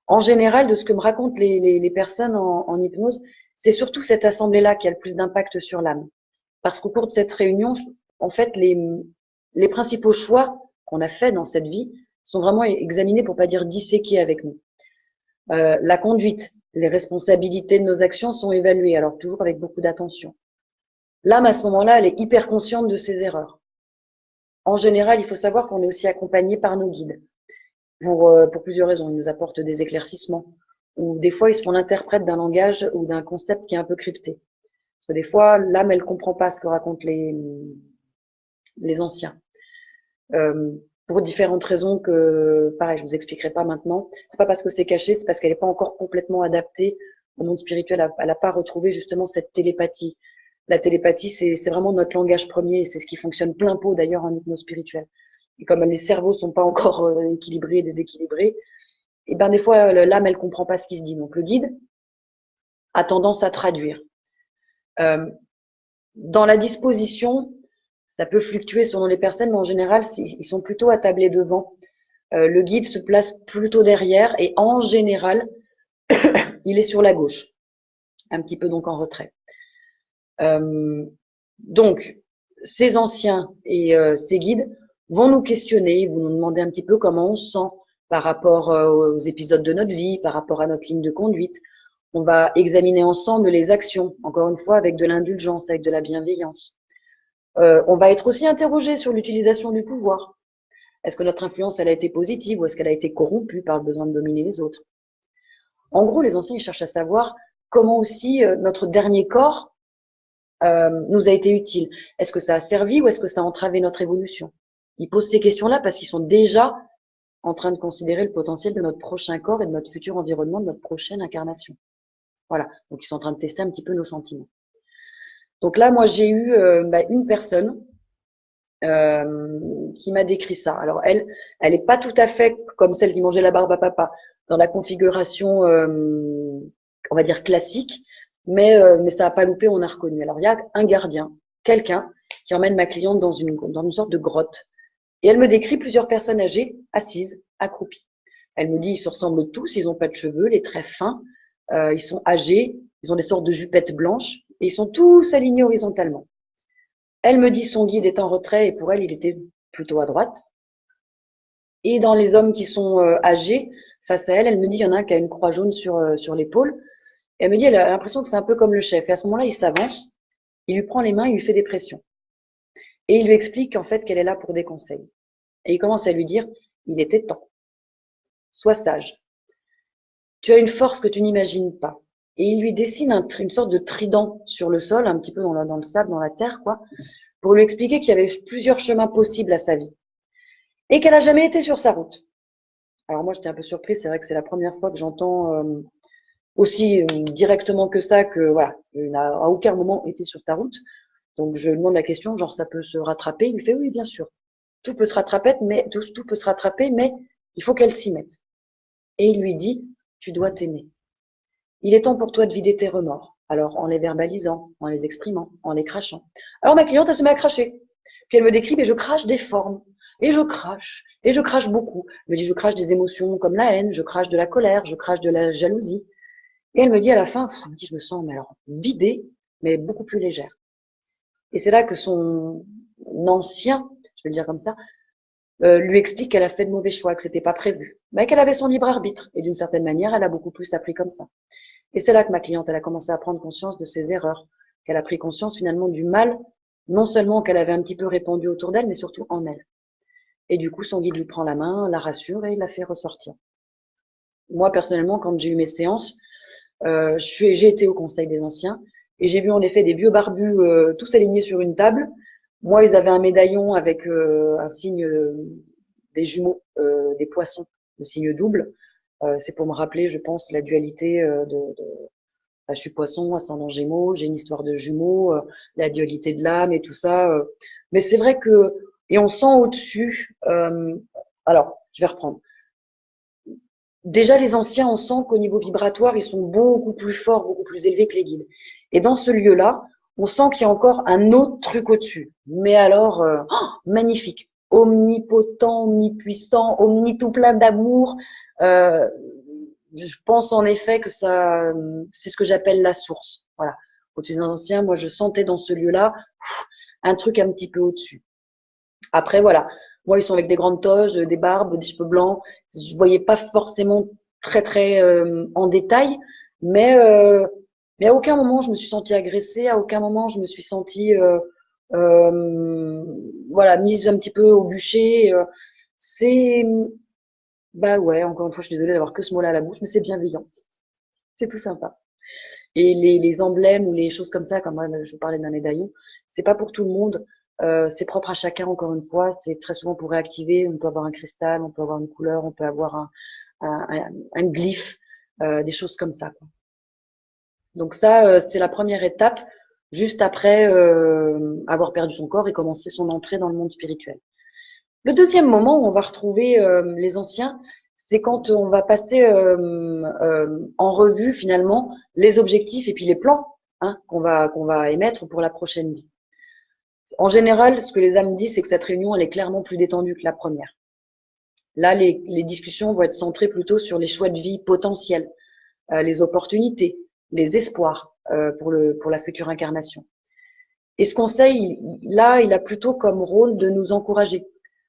En général, de ce que me racontent les personnes en hypnose, c'est surtout cette assemblée-là qui a le plus d'impact sur l'âme. Parce qu'au cours de cette réunion, en fait, les principaux choix qu'on a faits dans cette vie sont vraiment examinés, pour pas dire disséqués avec nous. La conduite, les responsabilités de nos actions sont évaluées, alors toujours avec beaucoup d'attention. L'âme, à ce moment-là, elle est hyper consciente de ses erreurs. En général, il faut savoir qu'on est aussi accompagné par nos guides pour plusieurs raisons. Ils nous apportent des éclaircissements ou des fois ils se font l'interprète d'un langage ou d'un concept qui est un peu crypté. Parce que des fois, l'âme, elle comprend pas ce que racontent les anciens. Pour différentes raisons que, pareil, je vous expliquerai pas maintenant. C'est pas parce que c'est caché, c'est parce qu'elle n'est pas encore complètement adaptée au monde spirituel. Elle n'a pas retrouvé justement cette télépathie. La télépathie, c'est vraiment notre langage premier. C'est ce qui fonctionne plein pot d'ailleurs en hypnose spirituelle. Et comme les cerveaux sont pas encore équilibrés, déséquilibrés, et ben des fois l'âme elle comprend pas ce qui se dit. Donc le guide a tendance à traduire. Dans la disposition, ça peut fluctuer selon les personnes, mais en général, ils sont plutôt attablés devant. Le guide se place plutôt derrière et en général, il est sur la gauche, un petit peu donc en retrait. Donc, ces anciens et ces guides vont nous questionner, ils vont nous demander un petit peu comment on se sent par rapport aux épisodes de notre vie, par rapport à notre ligne de conduite. On va examiner ensemble les actions, encore une fois, avec de l'indulgence, avec de la bienveillance. On va être aussi interrogé sur l'utilisation du pouvoir. Est-ce que notre influence, elle a été positive ou est-ce qu'elle a été corrompue par le besoin de dominer les autres? En gros, les anciens, ils cherchent à savoir comment aussi notre dernier corps nous a été utile. Est-ce que ça a servi ou est-ce que ça a entravé notre évolution? Ils posent ces questions-là parce qu'ils sont déjà en train de considérer le potentiel de notre prochain corps et de notre futur environnement, de notre prochaine incarnation. Voilà, donc ils sont en train de tester un petit peu nos sentiments. Donc là, moi, j'ai eu une personne qui m'a décrit ça. Alors elle est pas tout à fait comme celle qui mangeait la barbe à papa dans la configuration, on va dire classique, mais ça a pas loupé, on a reconnu. Alors il y a un gardien, quelqu'un qui emmène ma cliente dans une sorte de grotte, et elle me décrit plusieurs personnes âgées assises, accroupies. Elle me dit ils se ressemblent tous, ils ont pas de cheveux, les traits fins, ils sont âgés, ils ont des sortes de jupettes blanches et ils sont tous alignés horizontalement. Elle me dit son guide est en retrait et pour elle, il était plutôt à droite. Et dans les hommes qui sont âgés, face à elle, elle me dit il y en a un qui a une croix jaune sur l'épaule. Et elle me dit elle a l'impression que c'est un peu comme le chef. Et à ce moment-là, il s'avance, il lui prend les mains, il lui fait des pressions. Et il lui explique en fait qu'elle est là pour des conseils. Et il commence à lui dire il était temps. Sois sage. Tu as une force que tu n'imagines pas. Et il lui dessine une sorte de trident sur le sol, un petit peu dans le sable, dans la terre, quoi, pour lui expliquer qu'il y avait plusieurs chemins possibles à sa vie et qu'elle a jamais été sur sa route. Alors moi, j'étais un peu surprise. C'est vrai que c'est la première fois que j'entends aussi directement que ça, que voilà, il n'a à aucun moment été sur ta route. Donc je demande la question, genre ça peut se rattraper. Il me fait oui, bien sûr. Tout peut se rattraper, tout peut se rattraper, mais il faut qu'elle s'y mette. Et il lui dit, tu dois t'aimer. Il est temps pour toi de vider tes remords. Alors, en les verbalisant, en les exprimant, en les crachant. Alors, ma cliente, elle se met à cracher. Puis elle me décrit, mais je crache des formes. Et je crache beaucoup. Elle me dit, je crache des émotions comme la haine, je crache de la colère, je crache de la jalousie. Et elle me dit à la fin, elle me dit, je me sens, mais alors, vidée, mais beaucoup plus légère. Et c'est là que son ancien, je vais le dire comme ça, lui explique qu'elle a fait de mauvais choix, que c'était pas prévu, mais qu'elle avait son libre arbitre. Et d'une certaine manière, elle a beaucoup plus appris comme ça. Et c'est là que ma cliente, elle a commencé à prendre conscience de ses erreurs, qu'elle a pris conscience finalement du mal, non seulement qu'elle avait un petit peu répandu autour d'elle, mais surtout en elle. Et du coup, son guide lui prend la main, la rassure et il la fait ressortir. Moi, personnellement, quand j'ai eu mes séances, j'ai été au Conseil des Anciens et j'ai vu en effet des vieux barbus tous alignés sur une table. Moi, ils avaient un médaillon avec un signe des jumeaux, des poissons, le signe double. C'est pour me rappeler, je pense, la dualité je suis poisson, ascendant gémeaux, j'ai une histoire de jumeaux, la dualité de l'âme et tout ça. Mais c'est vrai que, et on sent au-dessus, alors, je vais reprendre. Déjà, les anciens, on sent qu'au niveau vibratoire, ils sont beaucoup plus forts, beaucoup plus élevés que les guides. Et dans ce lieu-là, on sent qu'il y a encore un autre truc au-dessus. Mais alors, magnifique, omnipotent, omnipuissant, omni tout plein d'amour. Euh, je pense en effet que ça, c'est ce que j'appelle la source. Voilà. Au-dessus des anciens, moi, je sentais dans ce lieu-là un truc un petit peu au-dessus. Après, voilà. Moi, ils sont avec des grandes toges, des barbes, des cheveux blancs. Je voyais pas forcément très en détail, mais euh, mais à aucun moment je me suis sentie agressée, à aucun moment je me suis sentie voilà, mise un petit peu au bûcher. C'est bah ouais, encore une fois, je suis désolée d'avoir que ce mot-là à la bouche, mais c'est bienveillant, c'est tout sympa. Et les emblèmes ou les choses comme ça, comme moi, je vous parlais d'un médaillon, c'est pas pour tout le monde. C'est propre à chacun, encore une fois. C'est très souvent pour réactiver. On peut avoir un cristal, on peut avoir une couleur, on peut avoir un glyphe, des choses comme ça, quoi. Donc ça, c'est la première étape, juste après avoir perdu son corps et commencer son entrée dans le monde spirituel. Le deuxième moment où on va retrouver les anciens, c'est quand on va passer en revue finalement les objectifs et puis les plans qu'on va émettre pour la prochaine vie. En général, ce que les âmes disent, c'est que cette réunion, elle est clairement plus détendue que la première. Là, les discussions vont être centrées plutôt sur les choix de vie potentiels, les opportunités, les espoirs pour la future incarnation. Et ce conseil, là, il a plutôt comme rôle de nous encourager,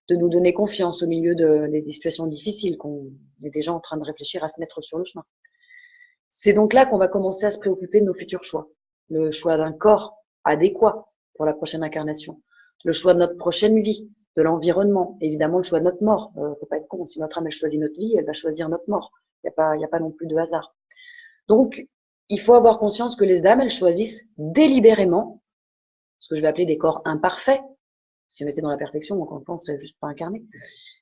de nous donner confiance au milieu des situations difficiles qu'on est déjà en train de réfléchir à se mettre sur le chemin. C'est donc là qu'on va commencer à se préoccuper de nos futurs choix. Le choix d'un corps adéquat pour la prochaine incarnation, le choix de notre prochaine vie, de l'environnement, évidemment le choix de notre mort. Faut pas être con, si notre âme elle choisit notre vie, elle va choisir notre mort. Il y a pas non plus de hasard. Donc, il faut avoir conscience que les âmes, elles choisissent délibérément ce que je vais appeler des corps imparfaits. Si on était dans la perfection, encore une fois, on serait juste pas incarné.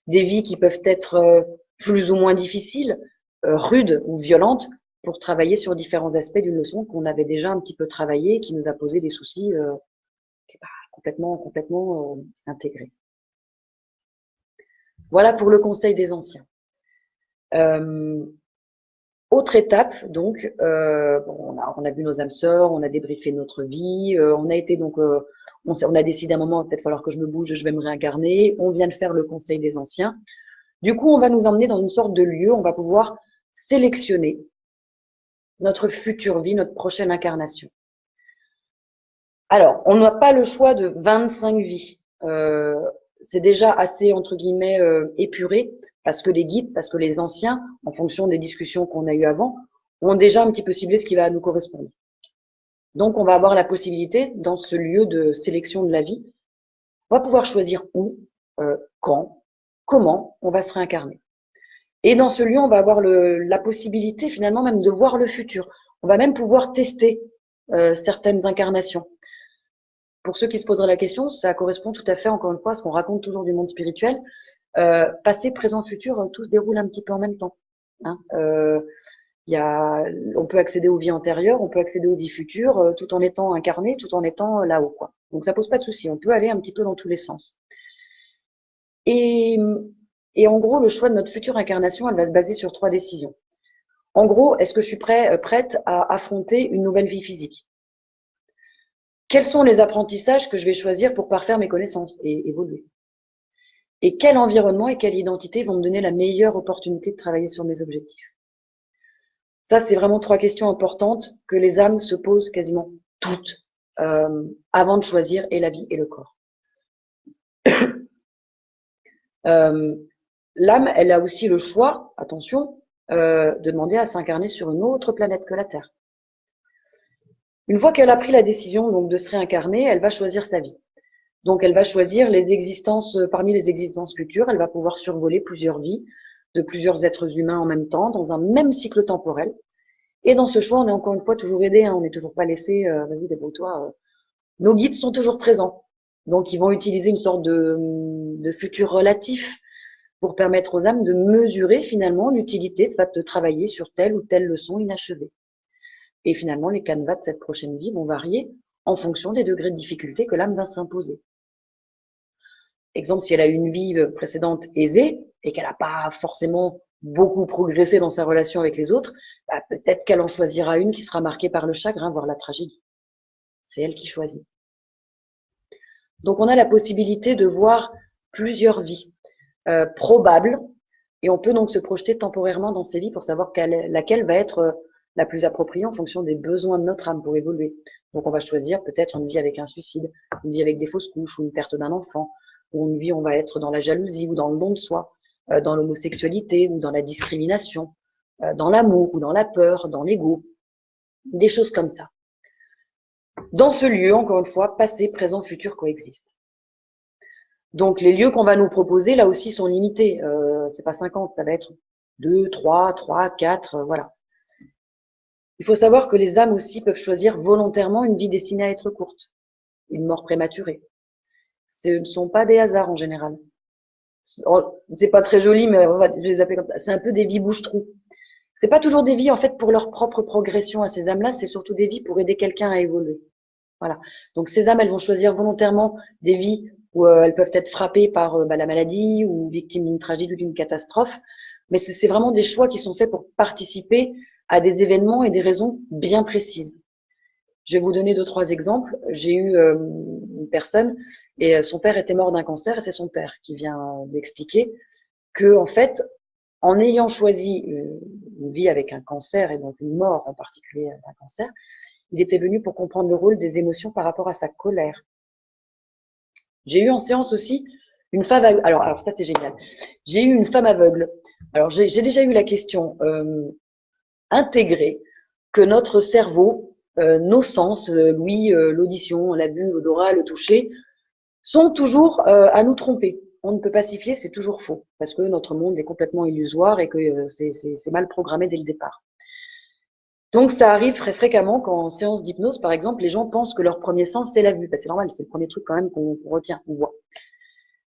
des vies qui peuvent être plus ou moins difficiles, rudes ou violentes, pour travailler sur différents aspects d'une leçon qu'on avait déjà un petit peu travaillé et qui nous a posé des soucis complètement intégrés. Voilà pour le conseil des anciens. Autre étape, donc, bon, on a vu nos âmes sœurs, on a débriefé notre vie, on a été donc, on a décidé à un moment, peut-être falloir que je me bouge, je vais me réincarner. On vient de faire le conseil des anciens. Du coup, on va nous emmener dans une sorte de lieu, on va pouvoir sélectionner notre future vie, notre prochaine incarnation. Alors, on n'a pas le choix de 25 vies. C'est déjà assez, entre guillemets, épuré, parce que les guides, parce que les anciens, en fonction des discussions qu'on a eues avant, ont déjà un petit peu ciblé ce qui va nous correspondre. Donc, on va avoir la possibilité, dans ce lieu de sélection de la vie, on va pouvoir choisir où, quand, comment on va se réincarner. Et dans ce lieu, on va avoir la possibilité, finalement, même de voir le futur. On va même pouvoir tester certaines incarnations. Pour ceux qui se poseraient la question, ça correspond tout à fait, encore une fois, à ce qu'on raconte toujours du monde spirituel. Passé, présent, futur, tout se déroule un petit peu en même temps. Hein. On peut accéder aux vies antérieures, on peut accéder aux vies futures, tout en étant incarné, tout en étant là-haut, quoi. Donc ça pose pas de souci. On peut aller un petit peu dans tous les sens. Et en gros, le choix de notre future incarnation, elle va se baser sur 3 décisions. En gros, est-ce que je suis prête à affronter une nouvelle vie physique? Quels sont les apprentissages que je vais choisir pour parfaire mes connaissances et évoluer? Et quel environnement et quelle identité vont me donner la meilleure opportunité de travailler sur mes objectifs? Ça, c'est vraiment 3 questions importantes que les âmes se posent quasiment toutes avant de choisir et la vie et le corps. L'âme, elle a aussi le choix, attention, de demander à s'incarner sur une autre planète que la Terre. Une fois qu'elle a pris la décision donc de se réincarner, elle va choisir sa vie. Donc elle va choisir les existences, parmi les existences futures, elle va pouvoir survoler plusieurs vies de plusieurs êtres humains en même temps, dans un même cycle temporel. Et dans ce choix, on est encore une fois toujours aidé, hein, on n'est toujours pas laissé, vas-y débrouille-toi. Nos guides sont toujours présents. Donc ils vont utiliser une sorte de futur relatif pour permettre aux âmes de mesurer finalement l'utilité de travailler sur telle ou telle leçon inachevée. Et finalement, les canevas de cette prochaine vie vont varier en fonction des degrés de difficulté que l'âme va s'imposer. Exemple, si elle a eu une vie précédente aisée et qu'elle n'a pas forcément beaucoup progressé dans sa relation avec les autres, bah, peut-être qu'elle en choisira une qui sera marquée par le chagrin, voire la tragédie. C'est elle qui choisit. Donc on a la possibilité de voir plusieurs vies probables et on peut donc se projeter temporairement dans ces vies pour savoir laquelle va être la plus appropriée en fonction des besoins de notre âme pour évoluer. Donc on va choisir peut-être une vie avec un suicide, une vie avec des fausses couches ou une perte d'un enfant, ou une vie on va être dans la jalousie ou dans le don de soi, dans l'homosexualité ou dans la discrimination, dans l'amour ou dans la peur, dans l'ego, des choses comme ça. Dans ce lieu, encore une fois, passé, présent, futur coexistent. Donc les lieux qu'on va nous proposer, là aussi, sont limités. C'est pas 50, ça va être 2, 3, 4, voilà. Il faut savoir que les âmes aussi peuvent choisir volontairement une vie destinée à être courte, une mort prématurée. Ce ne sont pas des hasards en général. C'est pas très joli, mais on va les appeler comme ça. C'est un peu des vies bouche-trou. C'est pas toujours des vies en fait pour leur propre progression à ces âmes-là, c'est surtout des vies pour aider quelqu'un à évoluer. Voilà. Donc ces âmes, elles vont choisir volontairement des vies où elles peuvent être frappées par la maladie ou victimes d'une tragédie ou d'une catastrophe. Mais c'est vraiment des choix qui sont faits pour participer à des événements et des raisons bien précises. Je vais vous donner 2-3 exemples. J'ai eu une personne et son père était mort d'un cancer et c'est son père qui vient d'expliquer que en fait, en ayant choisi une vie avec un cancer et donc une mort en particulier d'un cancer, il était venu pour comprendre le rôle des émotions par rapport à sa colère. J'ai eu en séance aussi une femme aveugle. Alors ça c'est génial. J'ai eu une femme aveugle. Alors j'ai déjà eu la question intégrée que notre cerveau, nos sens, l'ouïe, l'audition, la vue, l'odorat, le toucher, sont toujours à nous tromper. On ne peut pas s'y fier, c'est toujours faux, parce que notre monde est complètement illusoire et que c'est mal programmé dès le départ. Donc ça arrive très fréquemment qu'en séance d'hypnose, par exemple, les gens pensent que leur premier sens, c'est la vue. Ben, c'est normal, c'est le premier truc quand même qu'on retient, qu'on voit.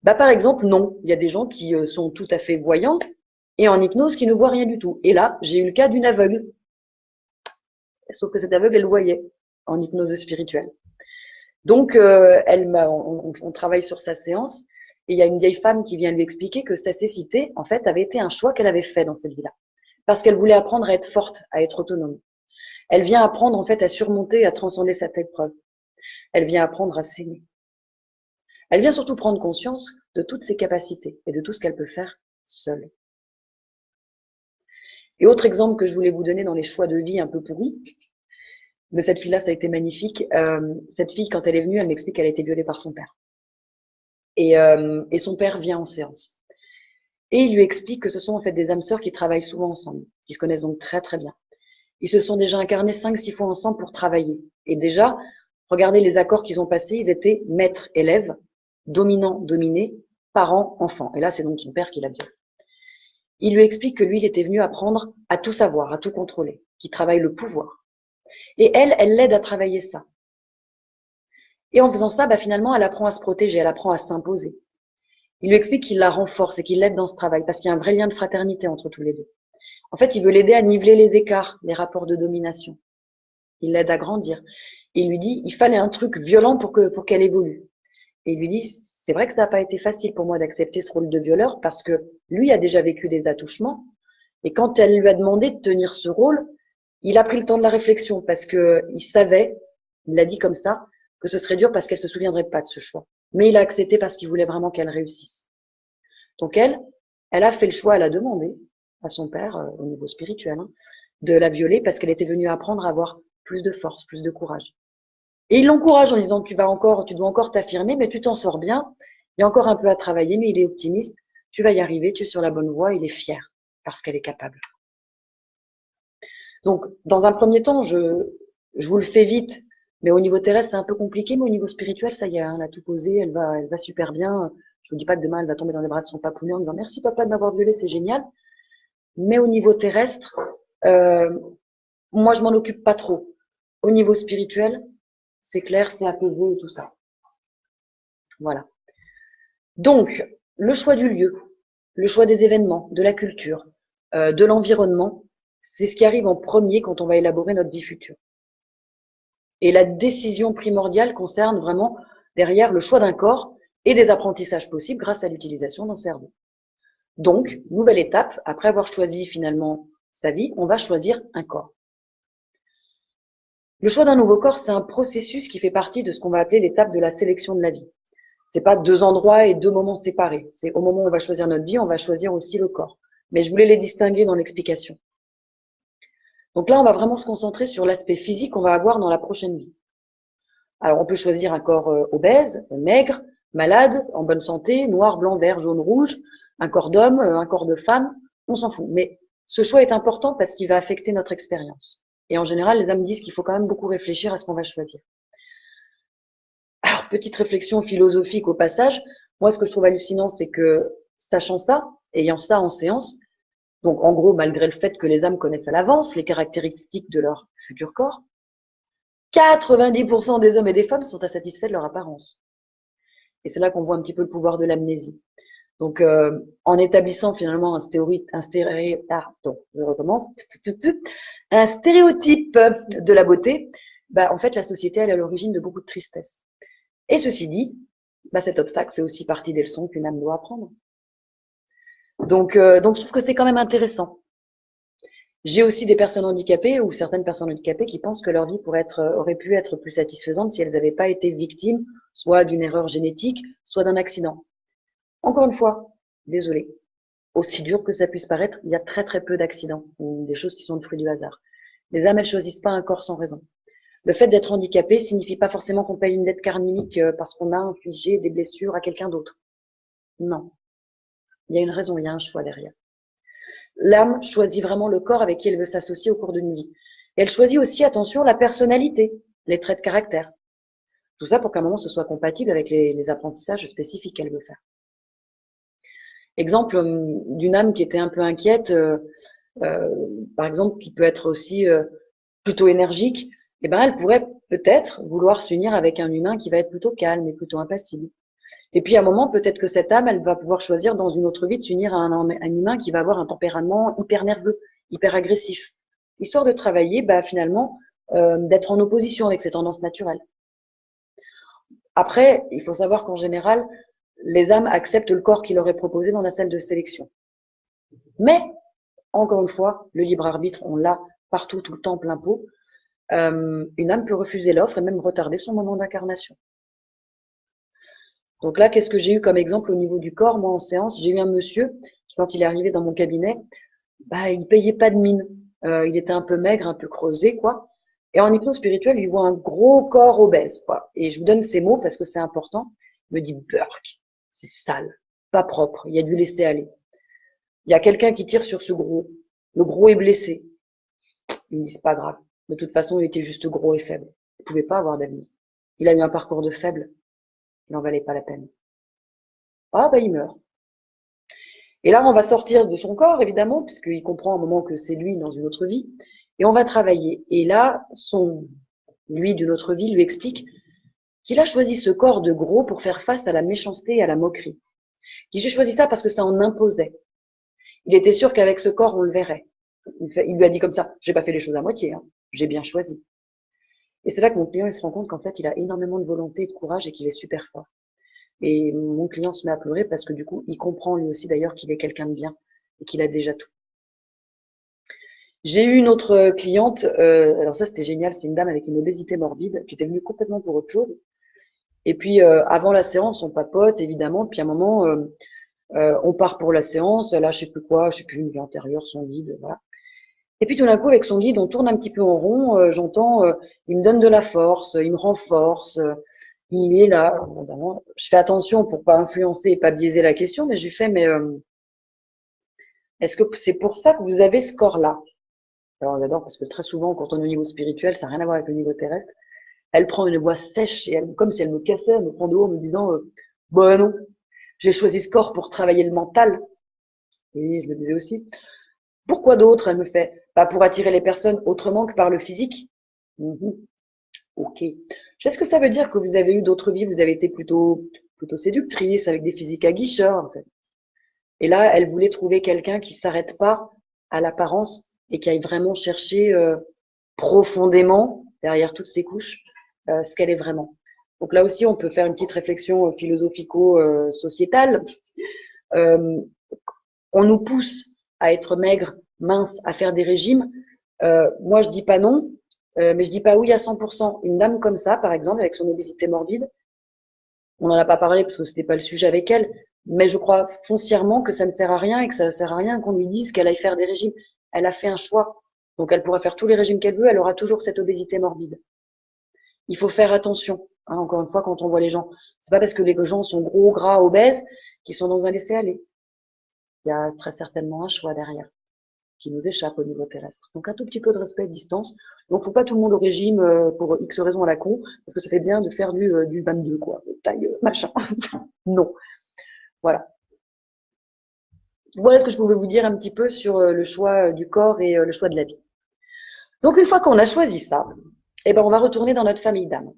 Bah, par exemple, non. Il y a des gens qui sont tout à fait voyants et en hypnose qui ne voient rien du tout. Et là, j'ai eu le cas d'une aveugle. Sauf que cette aveugle, elle voyait en hypnose spirituelle. Donc, on travaille sur sa séance et il y a une vieille femme qui vient lui expliquer que sa cécité, en fait, avait été un choix qu'elle avait fait dans cette vie-là. Parce qu'elle voulait apprendre à être forte, à être autonome. Elle vient apprendre, en fait, à surmonter, à transcender cette épreuve. Elle vient apprendre à s'aimer. Elle vient surtout prendre conscience de toutes ses capacités et de tout ce qu'elle peut faire seule. Et autre exemple que je voulais vous donner dans les choix de vie un peu pourris, de cette fille-là, ça a été magnifique. Cette fille, quand elle est venue, elle m'explique qu'elle a été violée par son père. Et son père vient en séance. Et il lui explique que ce sont en fait des âmes sœurs qui travaillent souvent ensemble, qui se connaissent donc très très bien. Ils se sont déjà incarnés 5-6 fois ensemble pour travailler. Et déjà, regardez les accords qu'ils ont passés, ils étaient maître-élève, dominant-dominé, parent-enfant. Et là, c'est donc son père qui l'a violé. Il lui explique que lui, il était venu apprendre à tout savoir, à tout contrôler, qui travaille le pouvoir. Et elle l'aide à travailler ça. Et en faisant ça, bah, finalement, elle apprend à se protéger, elle apprend à s'imposer. Il lui explique qu'il la renforce et qu'il l'aide dans ce travail, parce qu'il y a un vrai lien de fraternité entre tous les deux. En fait, il veut l'aider à niveler les écarts, les rapports de domination. Il l'aide à grandir. Il lui dit, il fallait un truc violent pour qu'elle évolue. Et il lui dit, c'est vrai que ça n'a pas été facile pour moi d'accepter ce rôle de violeur, parce que lui a déjà vécu des attouchements. Et quand elle lui a demandé de tenir ce rôle, il a pris le temps de la réflexion, parce que il savait, il l'a dit comme ça, que ce serait dur parce qu'elle se souviendrait pas de ce choix. Mais il a accepté parce qu'il voulait vraiment qu'elle réussisse. Donc elle a fait le choix, elle a demandé à son père, au niveau spirituel, hein, de la violer parce qu'elle était venue apprendre à avoir plus de force, plus de courage. Et il l'encourage en disant tu dois encore t'affirmer, mais tu t'en sors bien. Il y a encore un peu à travailler, mais il est optimiste. Tu vas y arriver, tu es sur la bonne voie. Il est fier parce qu'elle est capable. Donc, dans un premier temps, je vous le fais vite, mais au niveau terrestre, c'est un peu compliqué, mais au niveau spirituel, ça y est, hein, elle a tout posé, elle va super bien. Je vous dis pas que demain, elle va tomber dans les bras de son papounet en disant merci papa de m'avoir violé, c'est génial. Mais au niveau terrestre, euh, moi, je m'en occupe pas trop. Au niveau spirituel, c'est clair, c'est apaisé et tout ça. Voilà. Donc, le choix du lieu, le choix des événements, de la culture, de l'environnement, c'est ce qui arrive en premier quand on va élaborer notre vie future. Et la décision primordiale concerne vraiment derrière le choix d'un corps et des apprentissages possibles grâce à l'utilisation d'un cerveau. Donc, nouvelle étape, après avoir choisi finalement sa vie, on va choisir un corps. Le choix d'un nouveau corps, c'est un processus qui fait partie de ce qu'on va appeler l'étape de la sélection de la vie. C'est pas deux endroits et deux moments séparés. C'est au moment où on va choisir notre vie, on va choisir aussi le corps. Mais je voulais les distinguer dans l'explication. Donc là, on va vraiment se concentrer sur l'aspect physique qu'on va avoir dans la prochaine vie. Alors, on peut choisir un corps obèse, maigre, malade, en bonne santé, noir, blanc, vert, jaune, rouge, un corps d'homme, un corps de femme, on s'en fout. Mais ce choix est important parce qu'il va affecter notre expérience. Et en général, les âmes disent qu'il faut quand même beaucoup réfléchir à ce qu'on va choisir. Alors, petite réflexion philosophique au passage. Moi, ce que je trouve hallucinant, c'est que, sachant ça, ayant ça en séance, donc en gros, malgré le fait que les âmes connaissent à l'avance les caractéristiques de leur futur corps, 90% des hommes et des femmes sont insatisfaits de leur apparence. Et c'est là qu'on voit un petit peu le pouvoir de l'amnésie. Donc, en établissant finalement un stéréotype de la beauté, bah, en fait, la société, elle est à l'origine de beaucoup de tristesse. Et ceci dit, bah, cet obstacle fait aussi partie des leçons qu'une âme doit apprendre. Donc, je trouve que c'est quand même intéressant. J'ai aussi des personnes handicapées ou certaines personnes handicapées qui pensent que leur vie aurait pu être plus satisfaisante si elles n'avaient pas été victimes soit d'une erreur génétique, soit d'un accident. Encore une fois, désolé. Aussi dur que ça puisse paraître, il y a très très peu d'accidents ou des choses qui sont le fruit du hasard. Les âmes, elles choisissent pas un corps sans raison. Le fait d'être handicapé signifie pas forcément qu'on paye une dette karmique parce qu'on a infligé des blessures à quelqu'un d'autre. Non. Il y a une raison, il y a un choix derrière. L'âme choisit vraiment le corps avec qui elle veut s'associer au cours d'une vie. Et elle choisit aussi, attention, la personnalité, les traits de caractère. Tout ça pour qu'à un moment ce soit compatible avec les apprentissages spécifiques qu'elle veut faire. Exemple d'une âme qui était un peu inquiète, par exemple, qui peut être aussi plutôt énergique, eh ben elle pourrait peut-être vouloir s'unir avec un humain qui va être plutôt calme et plutôt impassible. Et puis à un moment, peut-être que cette âme, elle va pouvoir choisir dans une autre vie de s'unir à un humain qui va avoir un tempérament hyper nerveux, hyper agressif. Histoire de travailler, finalement, d'être en opposition avec ses tendances naturelles. Après, il faut savoir qu'en général, les âmes acceptent le corps qui leur est proposé dans la salle de sélection. Mais, encore une fois, le libre arbitre, on l'a partout, tout le temps, plein pot. Une âme peut refuser l'offre et même retarder son moment d'incarnation. Donc là, qu'est-ce que j'ai eu comme exemple au niveau du corps? Moi, en séance, j'ai eu un monsieur qui, quand il est arrivé dans mon cabinet, il payait pas de mine. Il était un peu maigre, un peu creusé, quoi. Et en hypnose spirituelle, il voit un gros corps obèse, quoi. Et je vous donne ces mots parce que c'est important. Il me dit, Burk, c'est sale, pas propre, il y a du laisser aller. Il y a quelqu'un qui tire sur ce gros. Le gros est blessé. Il me dit, c'est pas grave. De toute façon, il était juste gros et faible. Il pouvait pas avoir d'avenir. Il a eu un parcours de faible. Il n'en valait pas la peine. Ah, il meurt. Et là, on va sortir de son corps, évidemment, puisqu'il comprend à un moment que c'est lui dans une autre vie. Et on va travailler. Et là, lui d'une autre vie lui explique qu'il a choisi ce corps de gros pour faire face à la méchanceté et à la moquerie. J'ai choisi ça parce que ça en imposait. Il était sûr qu'avec ce corps, on le verrait. Il lui a dit comme ça, j'ai pas fait les choses à moitié, hein. J'ai bien choisi. Et c'est là que mon client il se rend compte qu'en fait, il a énormément de volonté et de courage et qu'il est super fort. Et mon client se met à pleurer parce que du coup, il comprend lui aussi d'ailleurs qu'il est quelqu'un de bien et qu'il a déjà tout. J'ai eu une autre cliente, alors ça c'était génial, c'est une dame avec une obésité morbide qui était venue complètement pour autre chose. Et puis avant la séance, on papote évidemment, puis à un moment, on part pour la séance, là je sais plus quoi, je sais plus, une vie antérieure, son guide, voilà. Et puis tout d'un coup, avec son guide, on tourne un petit peu en rond, j'entends, il me donne de la force, il me renforce, il est là. Évidemment, je fais attention pour pas influencer et pas biaiser la question, mais je lui fais, mais est-ce que c'est pour ça que vous avez ce corps-là? Alors j'adore parce que très souvent, quand on est au niveau spirituel, ça n'a rien à voir avec le niveau terrestre. Elle prend une voix sèche et comme si elle me cassait, elle me prend de haut en me disant, non, j'ai choisi ce corps pour travailler le mental. Et je me disais aussi, pourquoi d'autre? Elle me fait, pour attirer les personnes autrement que par le physique. Ok. Est-ce que ça veut dire que vous avez eu d'autres vies, vous avez été plutôt séductrice, avec des physiques aguicheurs, en fait. Et là, elle voulait trouver quelqu'un qui s'arrête pas à l'apparence et qui aille vraiment chercher profondément, derrière toutes ces couches, ce qu'elle est vraiment. Donc là aussi, on peut faire une petite réflexion philosophico-sociétale. On nous pousse à être maigre, mince, à faire des régimes. Moi, je dis pas non, mais je dis pas oui à 100%. Une dame comme ça, par exemple, avec son obésité morbide, on n'en a pas parlé parce que c'était pas le sujet avec elle, mais je crois foncièrement que ça ne sert à rien et que ça ne sert à rien qu'on lui dise qu'elle aille faire des régimes. Elle a fait un choix. Donc elle pourra faire tous les régimes qu'elle veut, elle aura toujours cette obésité morbide. Il faut faire attention, hein, encore une fois, quand on voit les gens. C'est pas parce que les gens sont gros, gras, obèses qu'ils sont dans un laisser-aller. Il y a très certainement un choix derrière qui nous échappe au niveau terrestre. Donc un tout petit peu de respect et de distance. Donc faut pas tout le monde au régime pour X raisons à la con, parce que ça fait bien de faire du 22, quoi, taille machin. Non. Voilà. Voilà ce que je pouvais vous dire un petit peu sur le choix du corps et le choix de la vie. Donc une fois qu'on a choisi ça, on va retourner dans notre famille d'âmes.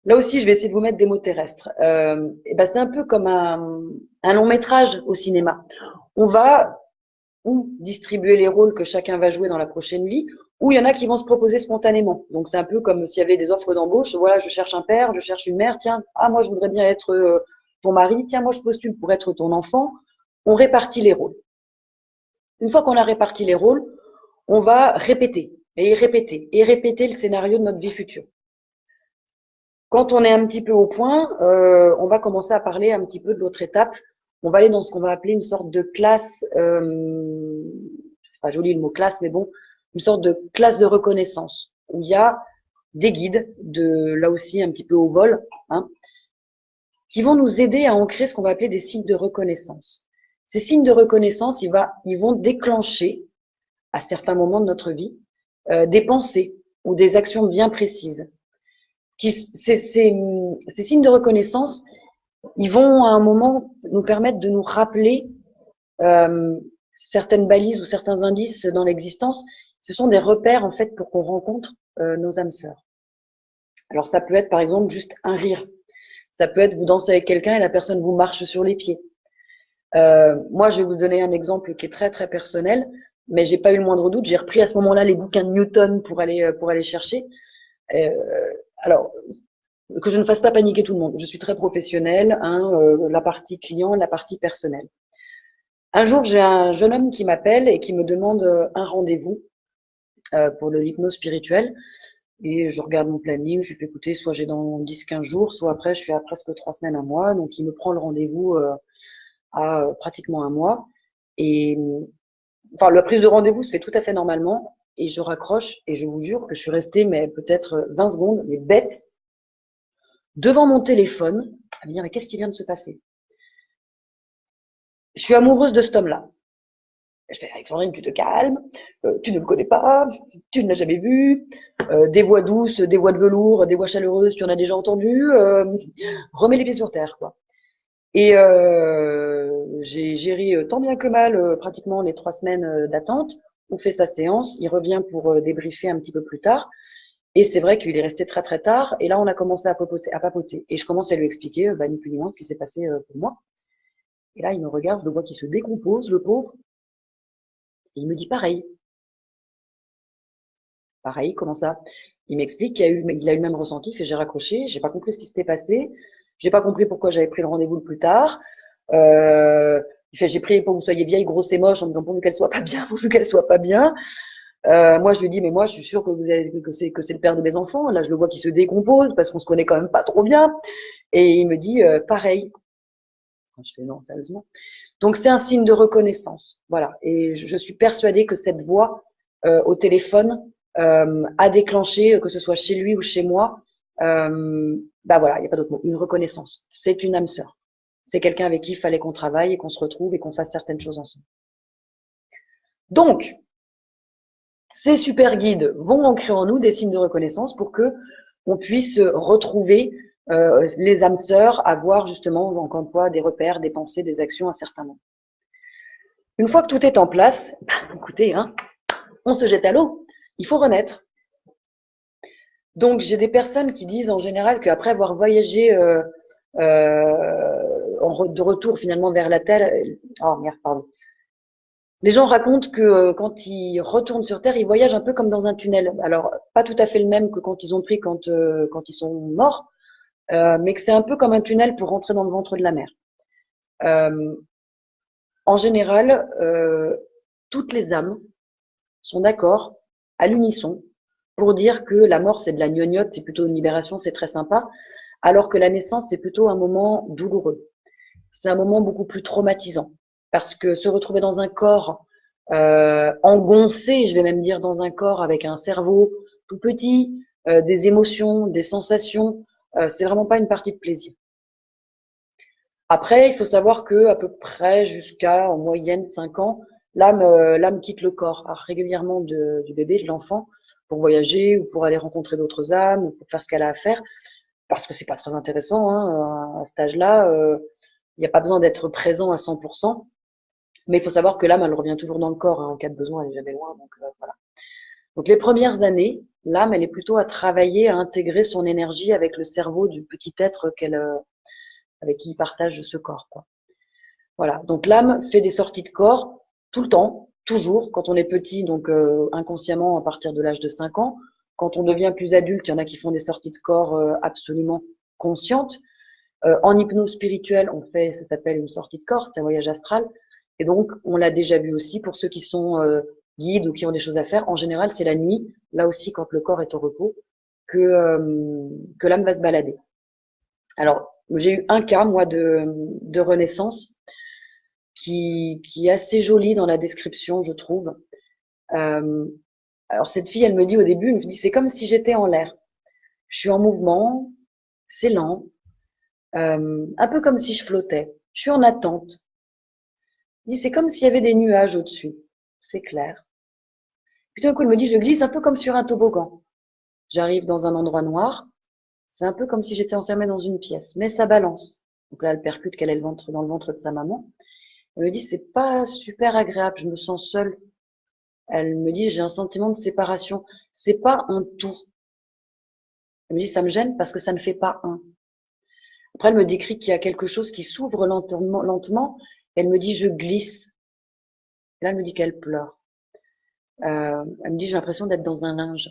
Là aussi, je vais essayer de vous mettre des mots terrestres. C'est un peu comme un long métrage au cinéma. On va ou distribuer les rôles que chacun va jouer dans la prochaine vie, ou il y en a qui vont se proposer spontanément. Donc c'est un peu comme s'il y avait des offres d'embauche. Voilà, je cherche un père, je cherche une mère. Tiens, moi je voudrais bien être ton mari. Tiens, moi je postule pour être ton enfant. On répartit les rôles. Une fois qu'on a réparti les rôles, on va répéter et répéter et répéter le scénario de notre vie future. Quand on est un petit peu au point, on va commencer à parler un petit peu de l'autre étape. On va aller dans ce qu'on va appeler une sorte de classe, c'est pas joli le mot classe, mais bon, une sorte de classe de reconnaissance où il y a des guides, là aussi un petit peu au vol, hein, qui vont nous aider à ancrer ce qu'on va appeler des signes de reconnaissance. Ces signes de reconnaissance, ils vont déclencher à certains moments de notre vie des pensées ou des actions bien précises. Ces signes de reconnaissance, ils vont à un moment nous permettre de nous rappeler certaines balises ou certains indices dans l'existence. Ce sont des repères en fait pour qu'on rencontre nos âmes sœurs. Alors ça peut être par exemple juste un rire, Ça peut être vous dansez avec quelqu'un et la personne vous marche sur les pieds. Moi, je vais vous donner un exemple qui est très très personnel, mais j'ai pas eu le moindre doute. J'ai repris à ce moment-là les bouquins de Newton pour aller chercher. Euh, alors, que je ne fasse pas paniquer tout le monde. Je suis très professionnelle, hein, la partie client, la partie personnelle. Un jour, j'ai un jeune homme qui m'appelle et qui me demande un rendez-vous pour l'hypnose spirituelle. Et je regarde mon planning, je lui fais écouter, soit j'ai dans 10-15 jours, soit après je suis à presque 3 semaines, un mois. Donc il me prend le rendez-vous à pratiquement un mois. Et enfin, la prise de rendez-vous se fait tout à fait normalement. Et je raccroche et je vous jure que je suis restée mais peut-être 20 secondes, mais bête, devant mon téléphone, à me dire mais qu'est-ce qui vient de se passer? Je suis amoureuse de cet homme-là. Je fais Alexandrine, tu te calmes, tu ne me connais pas, tu ne l'as jamais vu, des voix douces, des voix de velours, des voix chaleureuses, tu en as déjà entendu, remets les pieds sur terre, quoi. Et j'ai ri tant bien que mal pratiquement les 3 semaines d'attente. On fait sa séance, il revient pour débriefer un petit peu plus tard. Et c'est vrai qu'il est resté très très tard. Et là, on a commencé à papoter. Et je commence à lui expliquer, ni plus ni moins, ce qui s'est passé pour moi. Et là, il me regarde, je le vois qu'il se décompose, le pauvre. Et il me dit pareil. Pareil, comment ça? Il m'explique il a eu le même ressenti, fait j'ai raccroché, j'ai pas compris ce qui s'était passé, j'ai pas compris pourquoi j'avais pris le rendez-vous le plus tard. Il fait j'ai prié pour que vous soyez vieille, grosse et moche en me disant pourvu qu'elle soit pas bien, pourvu qu'elle soit pas bien. Moi je lui dis mais moi je suis sûre que que c'est le père de mes enfants. Là je le vois qui se décompose parce qu'on se connaît quand même pas trop bien. Et il me dit pareil. Je fais non sérieusement. Donc c'est un signe de reconnaissance, voilà. Et je suis persuadée que cette voix au téléphone a déclenché, que ce soit chez lui ou chez moi, bah voilà, il n'y a pas d'autre mot, une reconnaissance. C'est une âme sœur. C'est quelqu'un avec qui il fallait qu'on travaille et qu'on se retrouve et qu'on fasse certaines choses ensemble. Donc, ces super guides vont ancrer en nous des signes de reconnaissance pour que on puisse retrouver les âmes sœurs, avoir justement, encore une fois, des repères, des pensées, des actions à certains moments. Une fois que tout est en place, bah, écoutez, hein, on se jette à l'eau. Il faut renaître. Donc, j'ai des personnes qui disent en général qu'après avoir voyagé de retour finalement vers la Terre, oh merde, pardon. Les gens racontent que quand ils retournent sur Terre, ils voyagent un peu comme dans un tunnel. Alors, pas tout à fait le même que quand ils ont pris quand ils sont morts, mais que c'est un peu comme un tunnel pour rentrer dans le ventre de la mer. Euh, En général, toutes les âmes sont d'accord, à l'unisson, pour dire que la mort, c'est de la gnognotte, c'est plutôt une libération, c'est très sympa, alors que la naissance, c'est plutôt un moment douloureux. C'est un moment beaucoup plus traumatisant, parce que se retrouver dans un corps engoncé, je vais même dire dans un corps avec un cerveau tout petit, des émotions, des sensations, c'est vraiment pas une partie de plaisir. Après, il faut savoir que à peu près jusqu'à en moyenne 5 ans, l'âme quitte le corps régulièrement du bébé, de l'enfant, pour voyager ou pour aller rencontrer d'autres âmes ou pour faire ce qu'elle a à faire, parce que c'est pas très intéressant hein, à cet âge-là. Il n'y a pas besoin d'être présent à 100%, mais il faut savoir que l'âme, elle revient toujours dans le corps hein, en cas de besoin, elle est jamais loin. Donc voilà. Donc les premières années, l'âme, elle est plutôt à travailler, à intégrer son énergie avec le cerveau du petit être avec qui il partage ce corps, quoi. Voilà. Donc l'âme fait des sorties de corps tout le temps, toujours, quand on est petit, donc inconsciemment à partir de l'âge de 5 ans. Quand on devient plus adulte, il y en a qui font des sorties de corps absolument conscientes. En hypnose spirituelle, on fait, ça s'appelle une sortie de corps, c'est un voyage astral. Et donc, on l'a déjà vu aussi pour ceux qui sont guides ou qui ont des choses à faire. En général, c'est la nuit, là aussi quand le corps est au repos, que l'âme va se balader. Alors, j'ai eu un cas, moi, de renaissance qui est assez jolie dans la description, je trouve. Euh, alors cette fille, elle me dit au début, elle me dit c'est comme si j'étais en l'air. Je suis en mouvement, c'est lent, un peu comme si je flottais. Je suis en attente. Elle dit c'est comme s'il y avait des nuages au-dessus. C'est clair. Puis d'un coup, elle me dit je glisse un peu comme sur un toboggan. J'arrive dans un endroit noir. C'est un peu comme si j'étais enfermée dans une pièce, mais ça balance. Donc là, elle percute qu'elle est dans le ventre de sa maman. Elle me dit c'est pas super agréable, je me sens seule. Elle me dit, j'ai un sentiment de séparation. C'est pas un tout. Elle me dit, ça me gêne parce que ça ne fait pas un. Après, elle me décrit qu'il y a quelque chose qui s'ouvre lentement, lentement. Elle me dit, je glisse. Et là, elle me dit qu'elle pleure. Elle me dit, j'ai l'impression d'être dans un linge.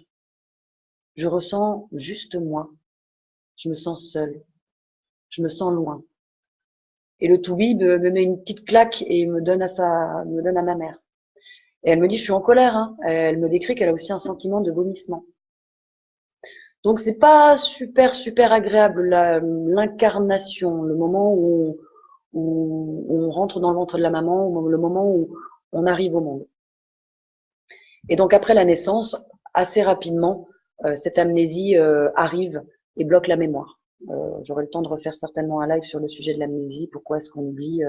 Je ressens juste moi. Je me sens seule. Je me sens loin. Et le toubib me met une petite claque et me donne à ma mère. Et elle me dit, je suis en colère, hein. Elle me décrit qu'elle a aussi un sentiment de vomissement. Donc c'est pas super agréable l'incarnation, le moment où on rentre dans le ventre de la maman, le moment où on arrive au monde. Et donc après la naissance, assez rapidement, cette amnésie arrive et bloque la mémoire. J'aurai le temps de refaire certainement un live sur le sujet de l'amnésie, pourquoi est-ce qu'on oublie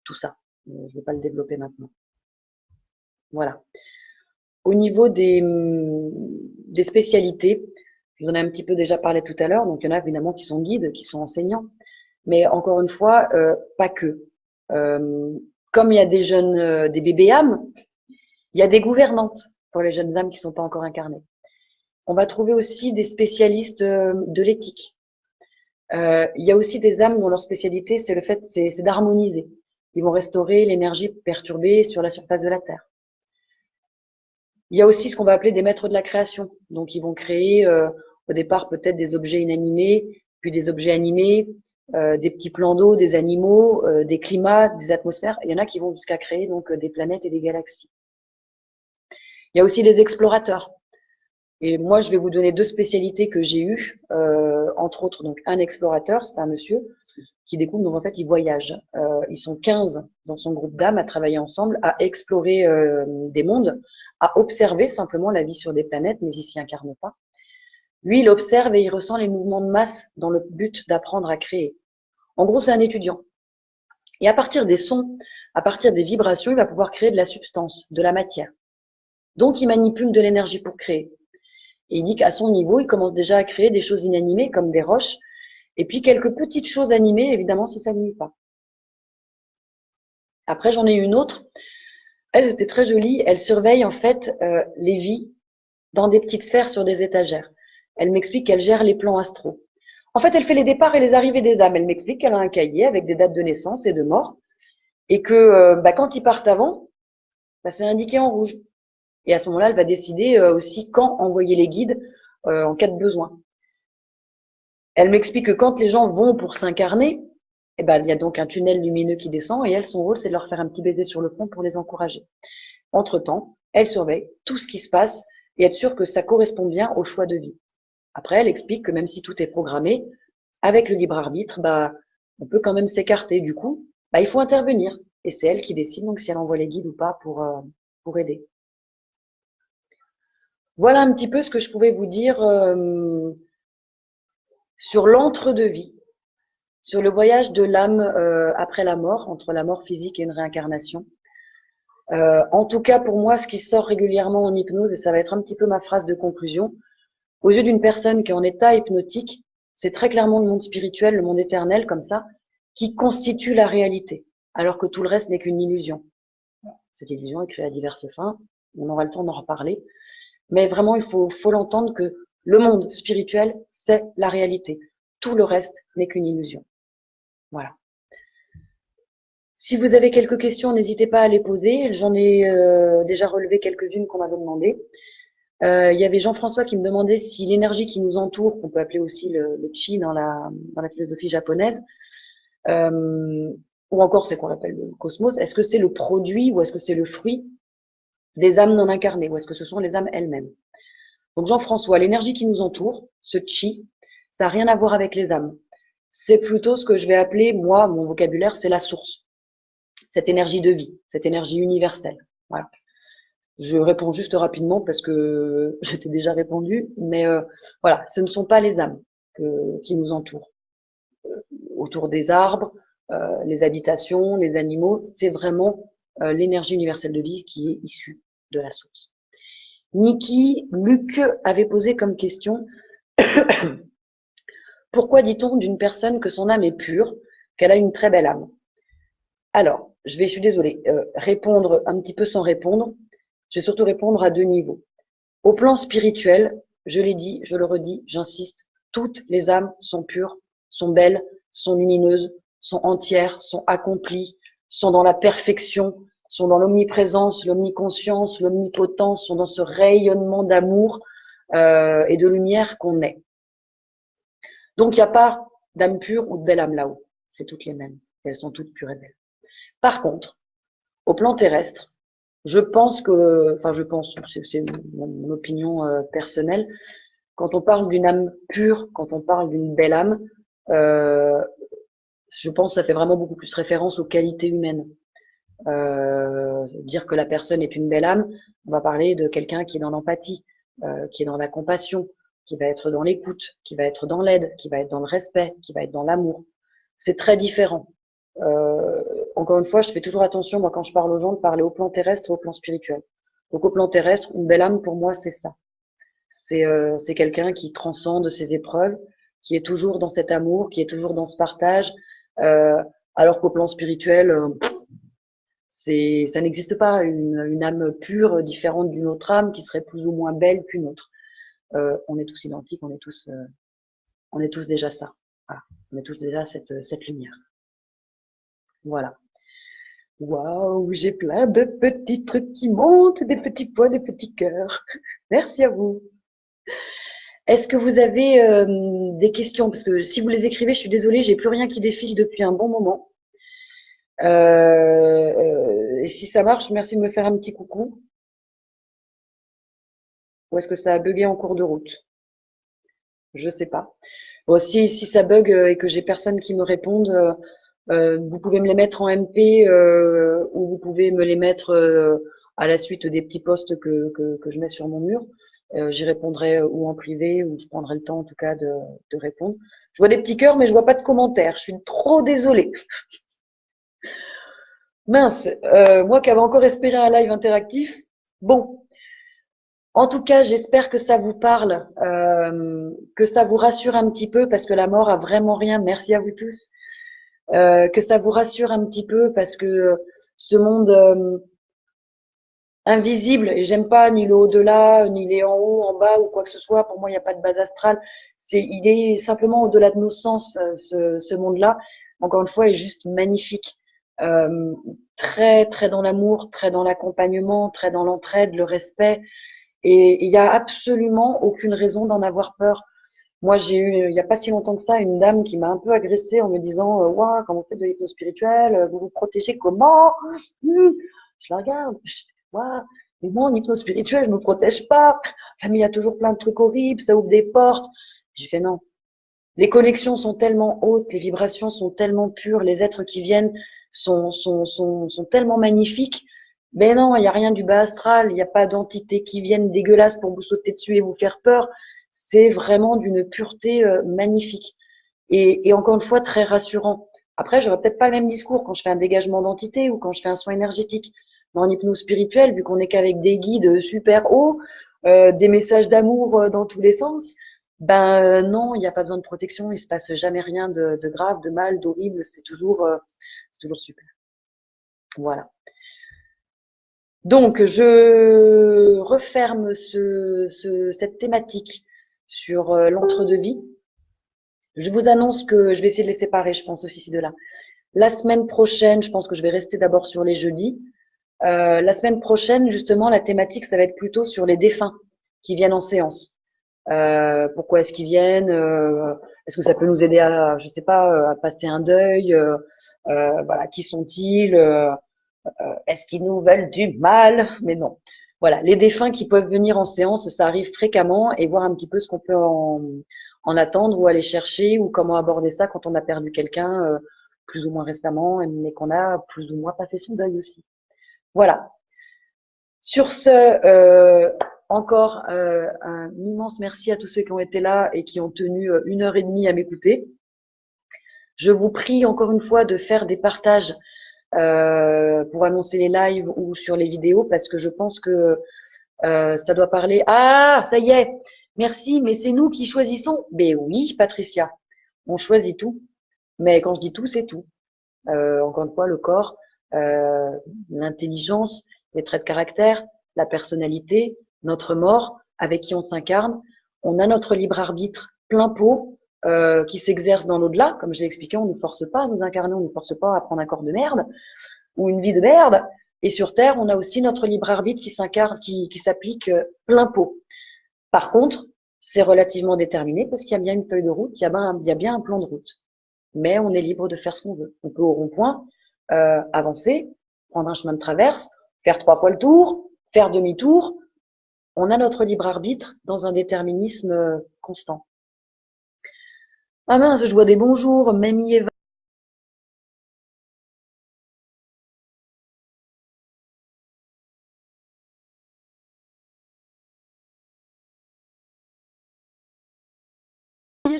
tout ça. Je ne vais pas le développer maintenant. Voilà. Au niveau des spécialités, je vous en ai un petit peu déjà parlé tout à l'heure, donc il y en a évidemment qui sont guides, qui sont enseignants, mais encore une fois, pas que. Comme il y a des jeunes, des bébés âmes, il y a des gouvernantes pour les jeunes âmes qui ne sont pas encore incarnées. On va trouver aussi des spécialistes de l'éthique. Il y a aussi des âmes dont leur spécialité, c'est d'harmoniser. Ils vont restaurer l'énergie perturbée sur la surface de la Terre. Il y a aussi ce qu'on va appeler des maîtres de la création. Donc, ils vont créer au départ peut-être des objets inanimés, puis des objets animés, des petits plans d'eau, des animaux, des climats, des atmosphères. Il y en a qui vont jusqu'à créer donc des planètes et des galaxies. Il y a aussi les explorateurs. Et moi, je vais vous donner deux spécialités que j'ai eues, entre autres donc un explorateur, c'est un monsieur qui découvre, donc en fait, il voyage. Ils sont 15 dans son groupe d'âmes à travailler ensemble, à explorer des mondes, à observer simplement la vie sur des planètes, mais ils s'y incarnent pas. Lui, il observe et il ressent les mouvements de masse dans le but d'apprendre à créer. En gros, c'est un étudiant. Et à partir des sons, à partir des vibrations, il va pouvoir créer de la substance, de la matière. Donc, il manipule de l'énergie pour créer. Et il dit qu'à son niveau, il commence déjà à créer des choses inanimées comme des roches, et puis quelques petites choses animées, évidemment, si ça ne nuit pas. Après, j'en ai une autre. Elle, c'était très jolie. Elle surveille en fait les vies dans des petites sphères sur des étagères. Elle m'explique qu'elle gère les plans astraux. En fait, elle fait les départs et les arrivées des âmes. Elle m'explique qu'elle a un cahier avec des dates de naissance et de mort, et que quand ils partent avant, c'est indiqué en rouge. Et à ce moment-là, elle va décider aussi quand envoyer les guides en cas de besoin. Elle m'explique que quand les gens vont pour s'incarner, il y a donc un tunnel lumineux qui descend et elle, son rôle, c'est de leur faire un petit baiser sur le front pour les encourager. Entre-temps, elle surveille tout ce qui se passe et être sûre que ça correspond bien au choix de vie. Après, elle explique que même si tout est programmé, avec le libre arbitre, on peut quand même s'écarter. Du coup, il faut intervenir. Et c'est elle qui décide donc si elle envoie les guides ou pas pour aider. Voilà un petit peu ce que je pouvais vous dire sur l'entre-deux-vie, sur le voyage de l'âme après la mort, entre la mort physique et une réincarnation. En tout cas, pour moi, ce qui sort régulièrement en hypnose, et ça va être un petit peu ma phrase de conclusion, aux yeux d'une personne qui est en état hypnotique, c'est très clairement le monde spirituel, le monde éternel, comme ça, qui constitue la réalité, alors que tout le reste n'est qu'une illusion. Cette illusion est créée à diverses fins, on aura le temps d'en reparler, mais vraiment, il faut l'entendre que le monde spirituel, c'est la réalité. Tout le reste n'est qu'une illusion. Voilà. Si vous avez quelques questions, n'hésitez pas à les poser. J'en ai déjà relevé quelques-unes qu'on m'avait demandé. Il y avait Jean-François qui me demandait si l'énergie qui nous entoure, qu'on peut appeler aussi le chi dans la philosophie japonaise, ou encore c'est qu'on appelle le cosmos, est-ce que c'est le produit ou est-ce que c'est le fruit des âmes non incarnées ou est-ce que ce sont les âmes elles-mêmes? Donc Jean-François, l'énergie qui nous entoure, ce chi, ça n'a rien à voir avec les âmes. C'est plutôt ce que je vais appeler, moi, mon vocabulaire, c'est la source. Cette énergie de vie, cette énergie universelle. Voilà. Je réponds juste rapidement parce que je t'ai déjà répondu, mais voilà, ce ne sont pas les âmes qui nous entourent. Autour des arbres, les habitations, les animaux, c'est vraiment l'énergie universelle de vie qui est issue de la source. Luc avait posé comme question pourquoi dit-on d'une personne que son âme est pure, qu'elle a une très belle âme? Alors, je suis désolée, répondre un petit peu sans répondre. Je vais surtout répondre à deux niveaux. Au plan spirituel, je l'ai dit, je le redis, j'insiste, toutes les âmes sont pures, sont belles, sont lumineuses, sont entières, sont accomplies, sont dans la perfection, sont dans l'omniprésence, l'omniconscience, l'omnipotence, sont dans ce rayonnement d'amour et de lumière qu'on est. Donc, il n'y a pas d'âme pure ou de belle âme là-haut. C'est toutes les mêmes. Et elles sont toutes pures et belles. Par contre, au plan terrestre, je pense, c'est mon opinion personnelle, quand on parle d'une âme pure, quand on parle d'une belle âme, je pense que ça fait vraiment beaucoup plus référence aux qualités humaines. Dire que la personne est une belle âme, on va parler de quelqu'un qui est dans l'empathie, qui est dans la compassion, qui va être dans l'écoute, qui va être dans l'aide, qui va être dans le respect, qui va être dans l'amour. C'est très différent. Encore une fois, je fais toujours attention, moi, quand je parle aux gens, de parler au plan terrestre et au plan spirituel. Donc, au plan terrestre, une belle âme, pour moi, c'est ça. C'est quelqu'un qui transcende ses épreuves, qui est toujours dans cet amour, qui est toujours dans ce partage, alors qu'au plan spirituel, ça n'existe pas une âme pure différente d'une autre âme qui serait plus ou moins belle qu'une autre. On est tous identiques, on est tous déjà ça. Voilà. On est tous déjà cette lumière. Voilà. Waouh, j'ai plein de petits trucs qui montent, des petits points, des petits cœurs. Merci à vous. Est-ce que vous avez des questions? Parce que si vous les écrivez, je suis désolée, j'ai plus rien qui défile depuis un bon moment. Et si ça marche, merci de me faire un petit coucou. Ou est-ce que ça a bugué en cours de route? Je sais pas. Bon, si ça bug et que j'ai personne qui me réponde, vous pouvez me les mettre en MP ou vous pouvez me les mettre à la suite des petits posts que je mets sur mon mur. J'y répondrai ou en privé ou je prendrai le temps en tout cas de répondre. Je vois des petits cœurs mais je vois pas de commentaires. Je suis trop désolée. Mince, moi qui avais encore espéré un live interactif. Bon, en tout cas, j'espère que ça vous parle, que ça vous rassure un petit peu parce que la mort a vraiment rien. Merci à vous tous. Que ça vous rassure un petit peu parce que ce monde invisible, et j'aime pas ni le au-delà, ni les en haut, en bas ou quoi que ce soit, pour moi il n'y a pas de base astrale, il est simplement au-delà de nos sens, ce monde-là, encore une fois, est juste magnifique. Euh, Très, très dans l'amour, très dans l'accompagnement, très dans l'entraide, le respect, et il n'y a absolument aucune raison d'en avoir peur. Moi, j'ai eu, il n'y a pas si longtemps que ça, une dame qui m'a un peu agressée en me disant, ouah, quand vous faites de l'hypnose spirituelle, vous vous protégez comment? Je la regarde, ouah, mais moi, en hypnose spirituelle, je me protège pas. Enfin, mais il y a toujours plein de trucs horribles, ça ouvre des portes. J'ai fait non. Les connexions sont tellement hautes, les vibrations sont tellement pures, les êtres qui viennent sont tellement magnifiques. Mais non, il n'y a rien du bas astral, il n'y a pas d'entités qui viennent dégueulasses pour vous sauter dessus et vous faire peur. C'est vraiment d'une pureté magnifique. Et encore une fois, très rassurant. Après, j'aurais peut-être pas le même discours quand je fais un dégagement d'entité ou quand je fais un soin énergétique. Mais en hypnose spirituelle, vu qu'on n'est qu'avec des guides super hauts, des messages d'amour dans tous les sens, ben non, il n'y a pas besoin de protection, il se passe jamais rien de grave, de mal, d'horrible, c'est toujours super. Voilà. Donc, je referme cette thématique sur l'entre-deux-vie. Je vous annonce que je vais essayer de les séparer, je pense aussi ces deux-là. La semaine prochaine, je pense que je vais rester d'abord sur les jeudis. La semaine prochaine, justement, la thématique, ça va être plutôt sur les défunts qui viennent en séance. Pourquoi est-ce qu'ils viennent? Est-ce que ça peut nous aider à, je sais pas, à passer un deuil? Voilà, qui sont-ils? Est-ce qu'ils nous veulent du mal? Mais non. Voilà, les défunts qui peuvent venir en séance, ça arrive fréquemment et voir un petit peu ce qu'on peut en attendre ou aller chercher ou comment aborder ça quand on a perdu quelqu'un plus ou moins récemment, mais qu'on a plus ou moins pas fait son deuil aussi. Voilà. Sur ce, encore un immense merci à tous ceux qui ont été là et qui ont tenu 1 heure et demie à m'écouter. Je vous prie encore une fois de faire des partages pour annoncer les lives ou sur les vidéos parce que je pense que ça doit parler. Ah, ça y est. Merci, mais c'est nous qui choisissons. Mais oui, Patricia, on choisit tout. Mais quand je dis tout, c'est tout. Encore une fois, le corps, l'intelligence, les traits de caractère, la personnalité, notre mort, avec qui on s'incarne. On a notre libre arbitre plein pot. qui s'exerce dans l'au-delà. Comme je l'ai expliqué, on ne nous force pas à nous incarner, on ne nous force pas à prendre un corps de merde ou une vie de merde. Et sur Terre, on a aussi notre libre arbitre qui s'incarne, qui s'applique plein pot. Par contre, c'est relativement déterminé parce qu'il y a bien une feuille de route, il y a bien un plan de route. Mais on est libre de faire ce qu'on veut. On peut au rond-point avancer, prendre un chemin de traverse, faire 3 fois le tour, faire demi-tour. On a notre libre arbitre dans un déterminisme constant. Ah mince, je vois des bonjours, Mamie Eva.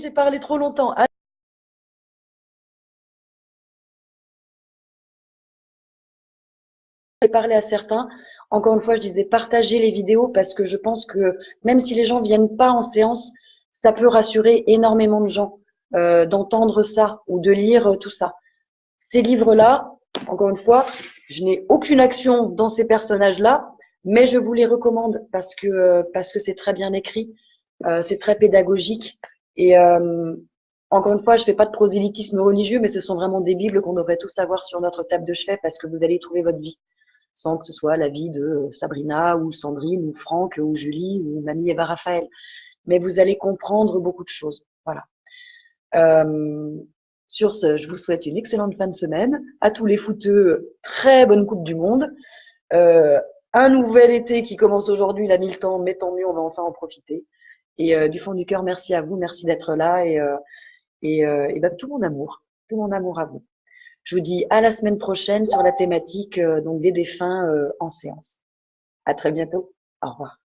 J'ai parlé trop longtemps. J'ai parlé à certains. Encore une fois, je disais partager les vidéos parce que je pense que même si les gens viennent pas en séance, ça peut rassurer énormément de gens d'entendre ça ou de lire tout ça. Ces livres-là, encore une fois, je n'ai aucune action dans ces personnages-là, mais je vous les recommande parce que c'est très bien écrit, c'est très pédagogique et encore une fois, je fais pas de prosélytisme religieux, mais ce sont vraiment des bibles qu'on devrait tous avoir sur notre table de chevet parce que vous allez y trouver votre vie, sans que ce soit la vie de Sabrina ou Sandrine ou Franck ou Julie ou Mamie Eva Raphaël. Mais vous allez comprendre beaucoup de choses. Voilà. Euh, sur ce, je vous souhaite une excellente fin de semaine. À tous les footeux, très bonne Coupe du Monde. Euh, un nouvel été qui commence aujourd'hui, il a mis le temps, mais tant mieux, on va enfin en profiter. Et du fond du cœur, merci à vous, merci d'être là et ben, tout mon amour à vous. Je vous dis à la semaine prochaine sur la thématique donc des défunts en séance. À très bientôt. Au revoir.